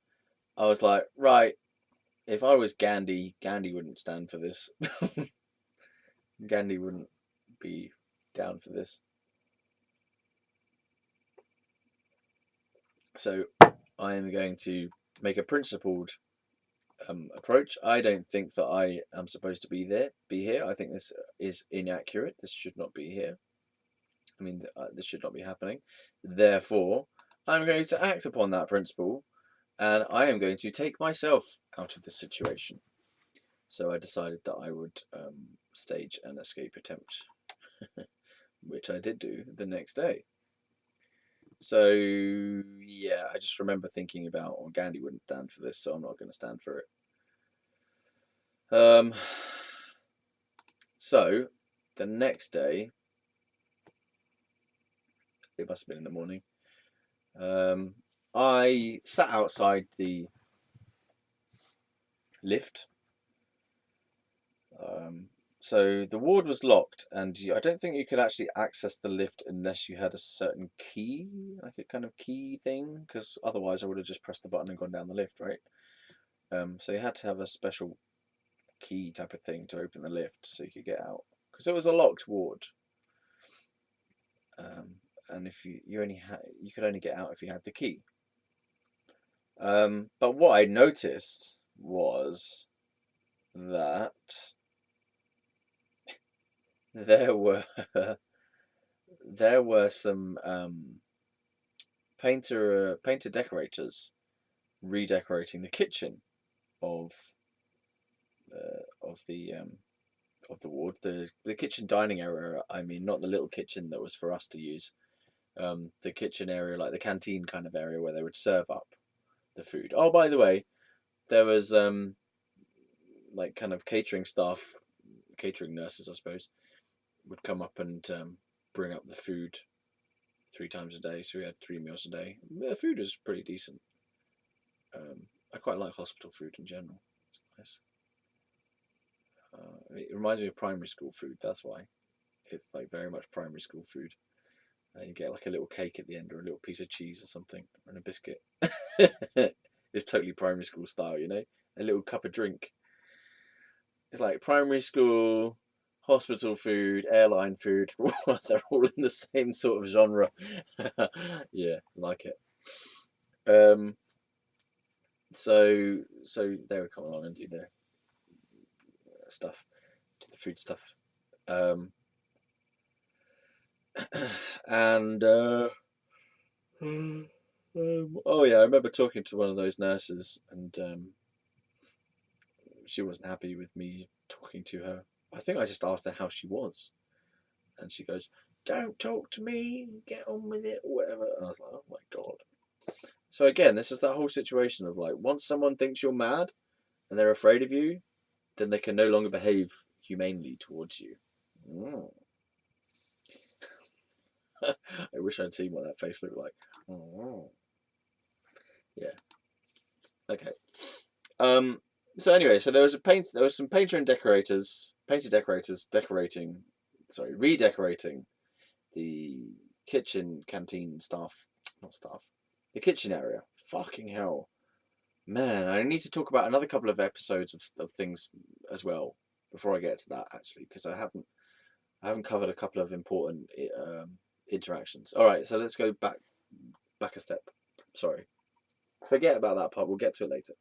I was like, right, if I was Gandhi wouldn't stand for this. Gandhi wouldn't be down for this. So I am going to make a principled approach. I don't think that I am supposed to be here. I think this is inaccurate. This should not be here. I mean, this should not be happening. Therefore, I'm going to act upon that principle, and I am going to take myself out of the situation. So I decided that I would stage an escape attempt, which I did do the next day. So yeah, I just remember thinking about, well, Gandhi wouldn't stand for this, so I'm not going to stand for it. So the next day, it must have been in the morning, I sat outside the lift. So the ward was locked, and I don't think you could actually access the lift unless you had a certain key, like a kind of key thing, because otherwise I would have just pressed the button and gone down the lift, right? So you had to have a special key type of thing to open the lift so you could get out, because it was a locked ward. And if you could only get out if you had the key. But what I noticed was that there were there were some painter decorators redecorating the kitchen of of the ward, the kitchen dining area. I mean, not the little kitchen that was for us to use. The kitchen area, like the canteen kind of area where they would serve up the food. Oh, by the way, there was like kind of catering staff, catering nurses, I suppose, would come up and bring up the food 3 times a day. So we had 3 meals a day. The food was pretty decent. I quite like hospital food in general. It's nice. It reminds me of primary school food. That's why it's like very much primary school food. You get like a little cake at the end, or a little piece of cheese or something, and a biscuit. It's totally primary school style, you know. A little cup of drink. It's like primary school, hospital food, airline food. They're all in the same sort of genre. Yeah, like it. So they would come along and do their stuff, do the food stuff. And oh yeah, I remember talking to one of those nurses, and she wasn't happy with me talking to her. I think I just asked her how she was, and she goes, "Don't talk to me, get on with it," or whatever. And I was like, "Oh my god." So again, this is that whole situation of like, once someone thinks you're mad and they're afraid of you, then they can no longer behave humanely towards you. Mm. I wish I'd seen what that face looked like. Oh. Yeah. Okay. So anyway, so there was some painter decorators redecorating the kitchen canteen the kitchen area. Fucking hell, man! I need to talk about another couple of episodes of things as well before I get to that, actually, because I haven't covered a couple of important interactions. All right, so let's go back a step. Sorry, forget about that part. We'll get to it later.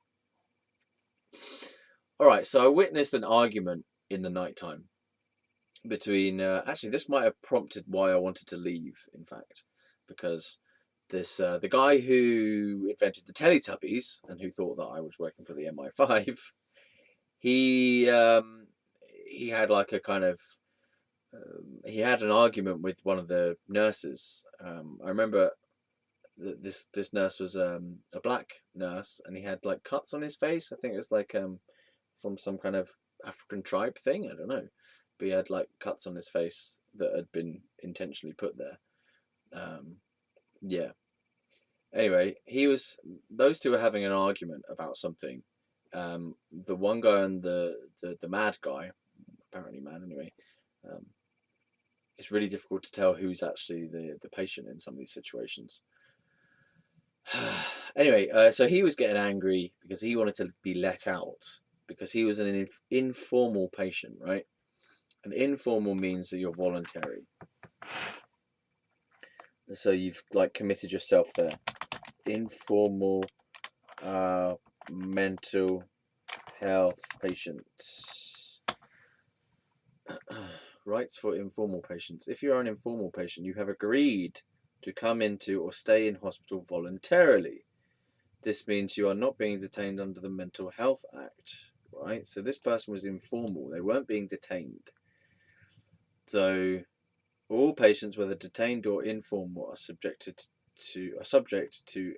All right, so I witnessed an argument in the nighttime between. Actually, this might have prompted why I wanted to leave. In fact, because the guy who invented the Teletubbies and who thought that I was working for the MI5, he had like a kind of he had an argument with one of the nurses. I remember that this nurse was a black nurse, and he had like cuts on his face. I think it was like from some kind of African tribe thing. I don't know, but he had like cuts on his face that had been intentionally put there. Yeah. Anyway, those two were having an argument about something. The one guy and the mad guy, apparently mad anyway. It's really difficult to tell who's actually the patient in some of these situations. Anyway, so he was getting angry because he wanted to be let out because he was an informal patient, right? An informal means that you're voluntary. So you've like committed yourself there. Informal mental health patients. Rights for informal patients. If you are an informal patient, you have agreed to come into or stay in hospital voluntarily. This means you are not being detained under the Mental Health Act, right? So this person was informal. They weren't being detained. So all patients, whether detained or informal, are subject to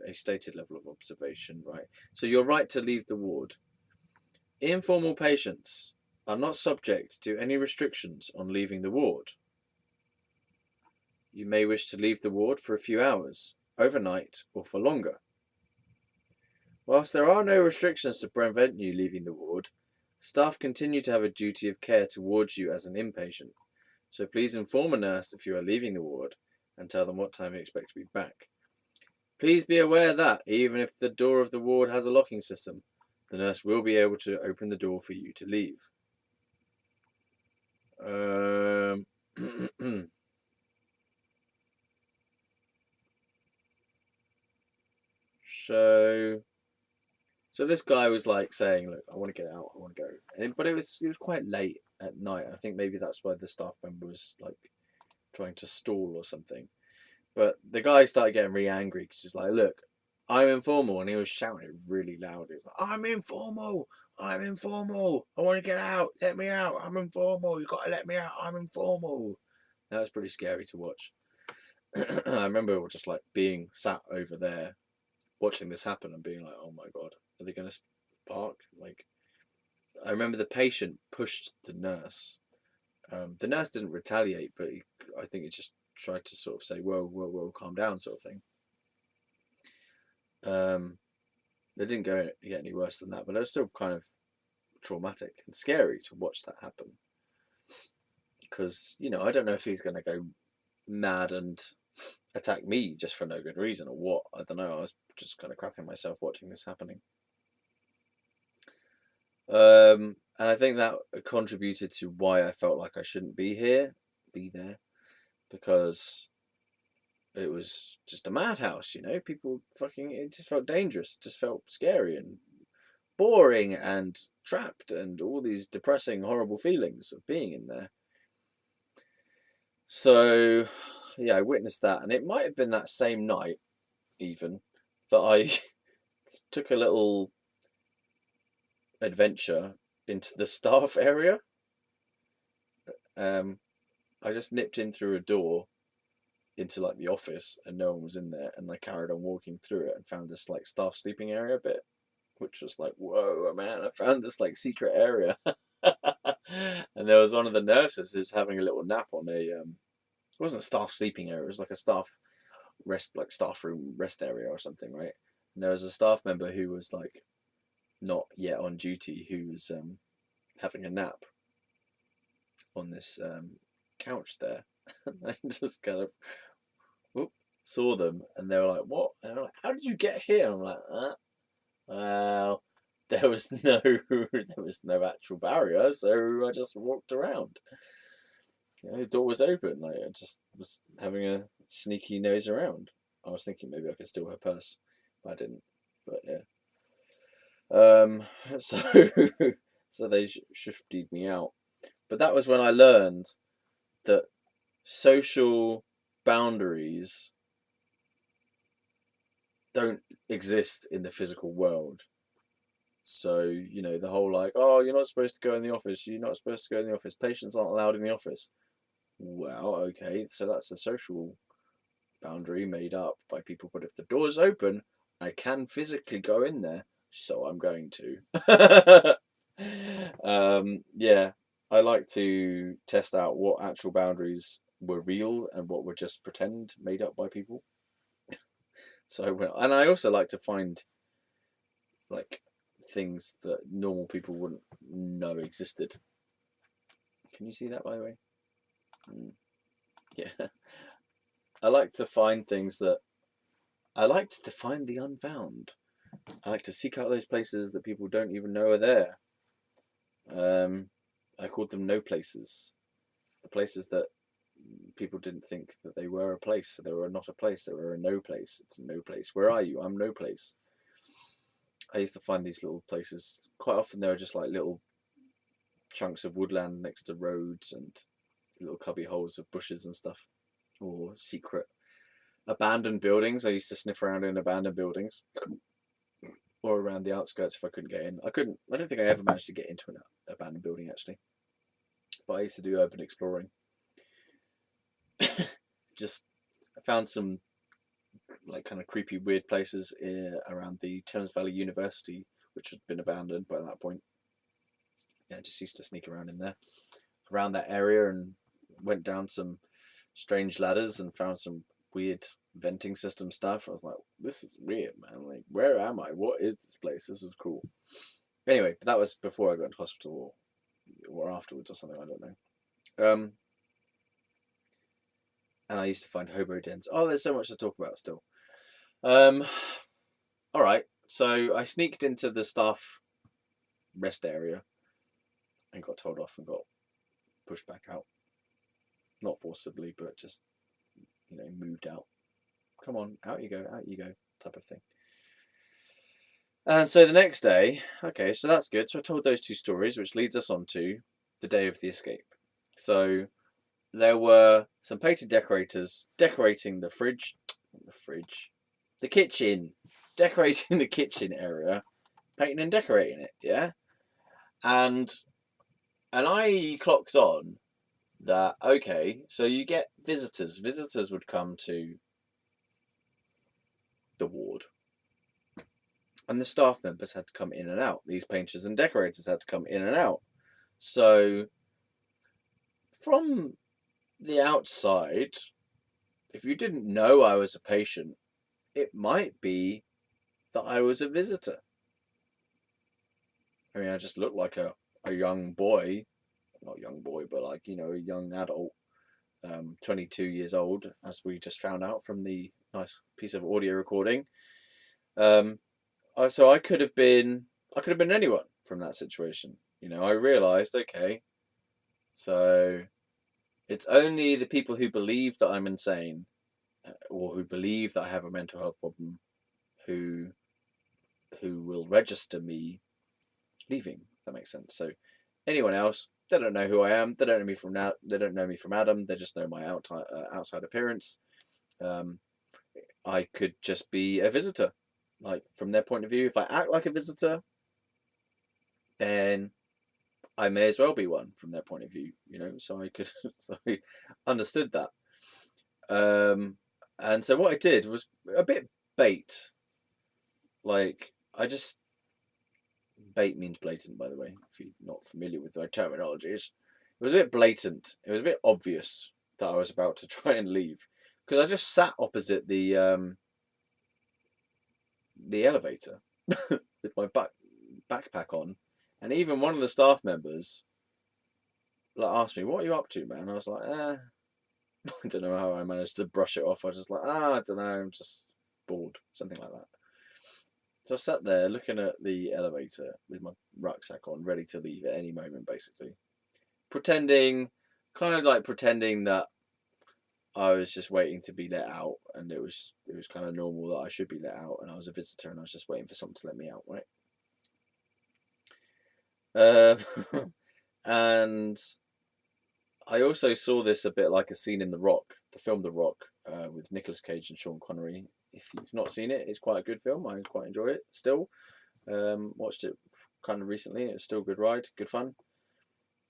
a stated level of observation, right? So your right to leave the ward. Informal patients are not subject to any restrictions on leaving the ward. You may wish to leave the ward for a few hours, overnight, or for longer. Whilst there are no restrictions to prevent you leaving the ward, staff continue to have a duty of care towards you as an inpatient. So please inform a nurse if you are leaving the ward and tell them what time you expect to be back. Please be aware that, even if the door of the ward has a locking system, the nurse will be able to open the door for you to leave. So So this guy was like saying, "Look, I want to get out. I want to go." But it was quite late at night. I think maybe that's why the staff member was like trying to stall or something. But the guy started getting really angry because he's like, "Look, I'm informal," and he was shouting it really loud. He was like, "I'm informal. I'm informal. I want to get out. Let me out. I'm informal. You got to let me out. I'm informal." That was pretty scary to watch. I remember just like being sat over there watching this happen and being like, "Oh my god, are they going to spark?" Like, I remember the patient pushed the nurse. The nurse didn't retaliate, but I think it just tried to sort of say, "Whoa, whoa, whoa, calm down," sort of thing. It didn't get any worse than that, but it was still kind of traumatic and scary to watch that happen. Because I don't know if he's going to go mad and attack me just for no good reason or what. I don't know. I was just kind of crapping myself watching this happening. And I think that contributed to why I felt like I shouldn't be there, because it was just a madhouse, people it just felt dangerous, it just felt scary and boring and trapped and all these depressing, horrible feelings of being in there. So, yeah, I witnessed that, and it might have been that same night, even, that I took a little adventure into the staff area. I just nipped in through a door into like the office, and no one was in there, and I carried on walking through it and found this like staff sleeping area bit, which was like, whoa, man! I found this like secret area, and there was one of the nurses who's having a little nap on a it wasn't a staff sleeping area; it was like a staff staff room rest area or something, right? And there was a staff member who was like not yet on duty, who was having a nap on this couch there. And I just kind of saw them, and they were like, "What?" And I'm like, "How did you get here?" And I'm like, "Well, there was no actual barrier, so I just walked around. The door was open. Like, I just was having a sneaky nose around. I was thinking maybe I could steal her purse, but I didn't. But yeah. So so they shifted me out. But that was when I learned that social boundaries don't exist in the physical world. So, the whole like, "Oh, you're not supposed to go in the office. You're not supposed to go in the office. Patients aren't allowed in the office." Well, okay, so that's a social boundary made up by people. But if the door's open, I can physically go in there, so I'm going to. Yeah, I like to test out what actual boundaries were real and what were just pretend made up by people. And I also like to find like things that normal people wouldn't know existed. Can you see that, by the way? Yeah. I like to find things that I like to find the unfound. I like to seek out those places that people don't even know are there. I called them no places. The places that people didn't think that they were a place. So they were not a place. They were a no place. It's a no place. Where are you? I'm no place. I used to find these little places. Quite often they were just like little chunks of woodland next to roads and little cubby holes of bushes and stuff, or secret abandoned buildings. I used to sniff around in abandoned buildings, or around the outskirts if I couldn't get in. I don't think I ever managed to get into an abandoned building actually, but I used to do urban exploring. Just I found some like kind of creepy, weird places around the Thames Valley University, which had been abandoned by that point. Yeah, I just used to sneak around in there, around that area, and went down some strange ladders and found some weird venting system stuff. I was like, "This is weird, man. Like, where am I? What is this place? This was cool." Anyway, but that was before I got into hospital, or afterwards, or something. I don't know. And I used to find hobo dens. Oh, there's so much to talk about still. All right. So I sneaked into the staff rest area and got told off and got pushed back out. Not forcibly, but just moved out. Come on, out you go, type of thing. And so the next day, okay, so that's good. So I told those two stories, which leads us on to the day of the escape. So there were some painted decorators decorating the kitchen, decorating the kitchen area, painting and decorating it, yeah? And I clocked on that, okay, so you get visitors. Visitors would come to the ward. And the staff members had to come in and out. These painters and decorators had to come in and out. So from the outside, if you didn't know I was a patient, it might be that I was a visitor. I mean, I just looked like a young boy, not young boy, but like, you know, a young adult, 22 years old, as we just found out from the nice piece of audio recording. So I could have been anyone from that situation. You know, I realised, okay, so it's only the people who believe that I'm insane, or who believe that I have a mental health problem, who will register me leaving. If that makes sense. So anyone else, they don't know who I am. They don't know me from now. They don't know me from Adam. They just know my outside appearance. I could just be a visitor. Like, from their point of view, if I act like a visitor, then I may as well be one from their point of view, you know. So I could, so I understood that. And so what I did was a bit bait. Like, bait means blatant, by the way, if you're not familiar with my terminologies. It was a bit blatant. It was a bit obvious that I was about to try and leave, because I just sat opposite the elevator with my backpack on, and even one of the staff members asked me, "What are you up to, man?" And I was like, I don't know how I managed to brush it off. I was just like, I don't know, I'm just bored, something like that. So I sat there looking at the elevator with my rucksack on, ready to leave at any moment, basically. Pretending that I was just waiting to be let out, and it was kind of normal that I should be let out, and I was a visitor, and I was just waiting for someone to let me out, right? And I also saw this a bit like a scene in The Rock, the film The Rock, with Nicolas Cage and Sean Connery. If you've not seen it, it's quite a good film. I quite enjoy it still. Watched it kind of recently. It's still a good ride, good fun.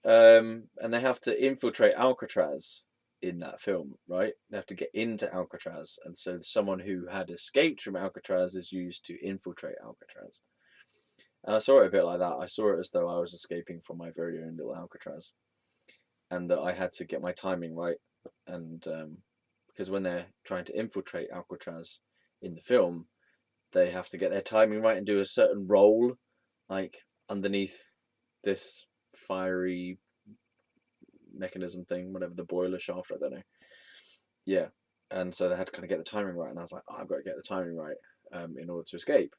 And they have to infiltrate Alcatraz in that film, right? They have to get into Alcatraz, and so someone who had escaped from Alcatraz is used to infiltrate Alcatraz. And I saw it a bit like that. I saw it as though I was escaping from my very own little Alcatraz, and that I had to get my timing right. And because when they're trying to infiltrate Alcatraz in the film, they have to get their timing right and do a certain role, like underneath this fiery mechanism thing, whatever, the boiler shaft, I don't know. Yeah. And so they had to kind of get the timing right, and I was like, I've got to get the timing right in order to escape.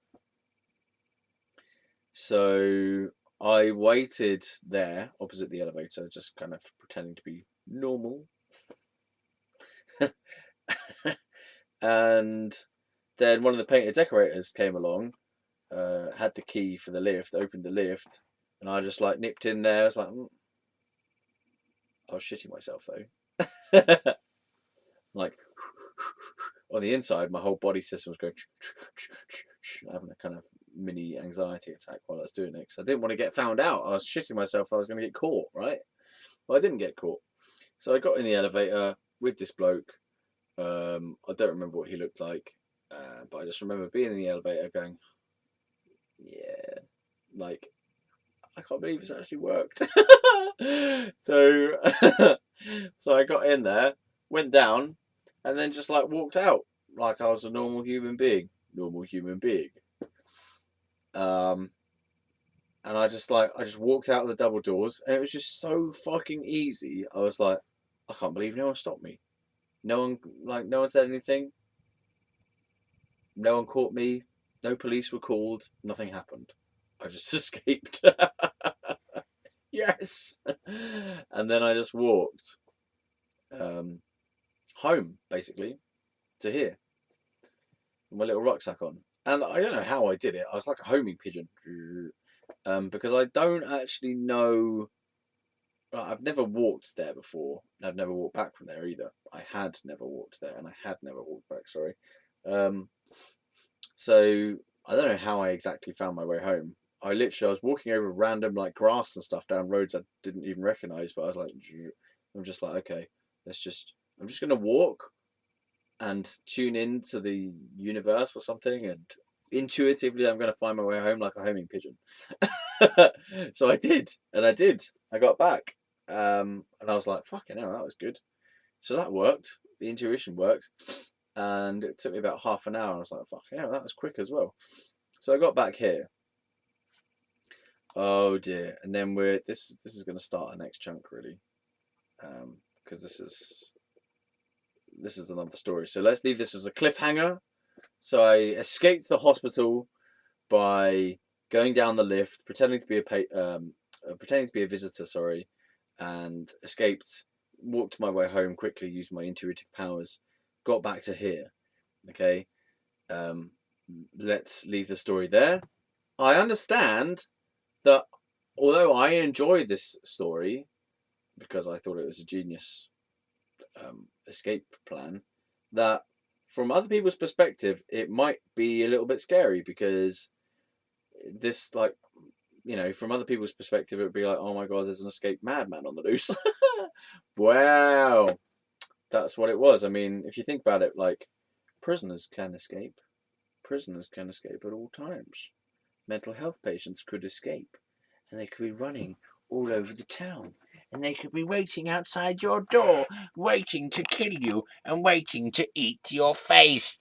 So I waited there opposite the elevator, just kind of pretending to be normal. And then one of the painted decorators came along, had the key for the lift, opened the lift, and I just like nipped in there. I was like, I was shitting myself though. Like, on the inside, my whole body system was going, having a kind of mini anxiety attack while I was doing it, because I didn't want to get found out. I was shitting myself. I was going to get caught, right? But I didn't get caught. So I got in the elevator with this bloke. I don't remember what he looked like, but I just remember being in the elevator going, yeah, like, I can't believe it's actually worked. So, so I got in there, went down, and then just like walked out like I was a normal human being. And I just walked out of the double doors, and it was just so fucking easy. I was like, I can't believe no one stopped me. No one said anything. No one caught me. No police were called. Nothing happened. I just escaped. Yes. And then I just walked home, basically, to here, with my little rucksack on. And I don't know how I did it. I was like a homing pigeon. Because I don't actually know. I've never walked there before. I've never walked back from there either. I had never walked there, and I had never walked back. Sorry. So I don't know how I exactly found my way home. I was walking over random like grass and stuff down roads I didn't even recognize, but I was like, I'm just like, okay, I'm just gonna walk and tune in to the universe or something, and intuitively I'm gonna find my way home like a homing pigeon. So I did, and I did. I got back, and I was like, fucking hell, that was good. So that worked. The intuition worked, and it took me about half an hour. I was like, fucking hell, that was quick as well. So I got back here. Oh dear, and then this is going to start our next chunk really, because this is another story. So let's leave this as a cliffhanger. So I escaped the hospital by going down the lift, pretending to be a visitor, sorry, and escaped. Walked my way home quickly, used my intuitive powers, got back to here. Okay, let's leave the story there. I understand that although I enjoy this story because I thought it was a genius escape plan, that from other people's perspective, it might be a little bit scary because this, like, from other people's perspective, it would be like, oh my God, there's an escaped madman on the loose. Wow. That's what it was. I mean, if you think about it, like, prisoners can escape. Prisoners can escape at all times. Mental health patients could escape. And they could be running all over the town. And they could be waiting outside your door, waiting to kill you and waiting to eat your face.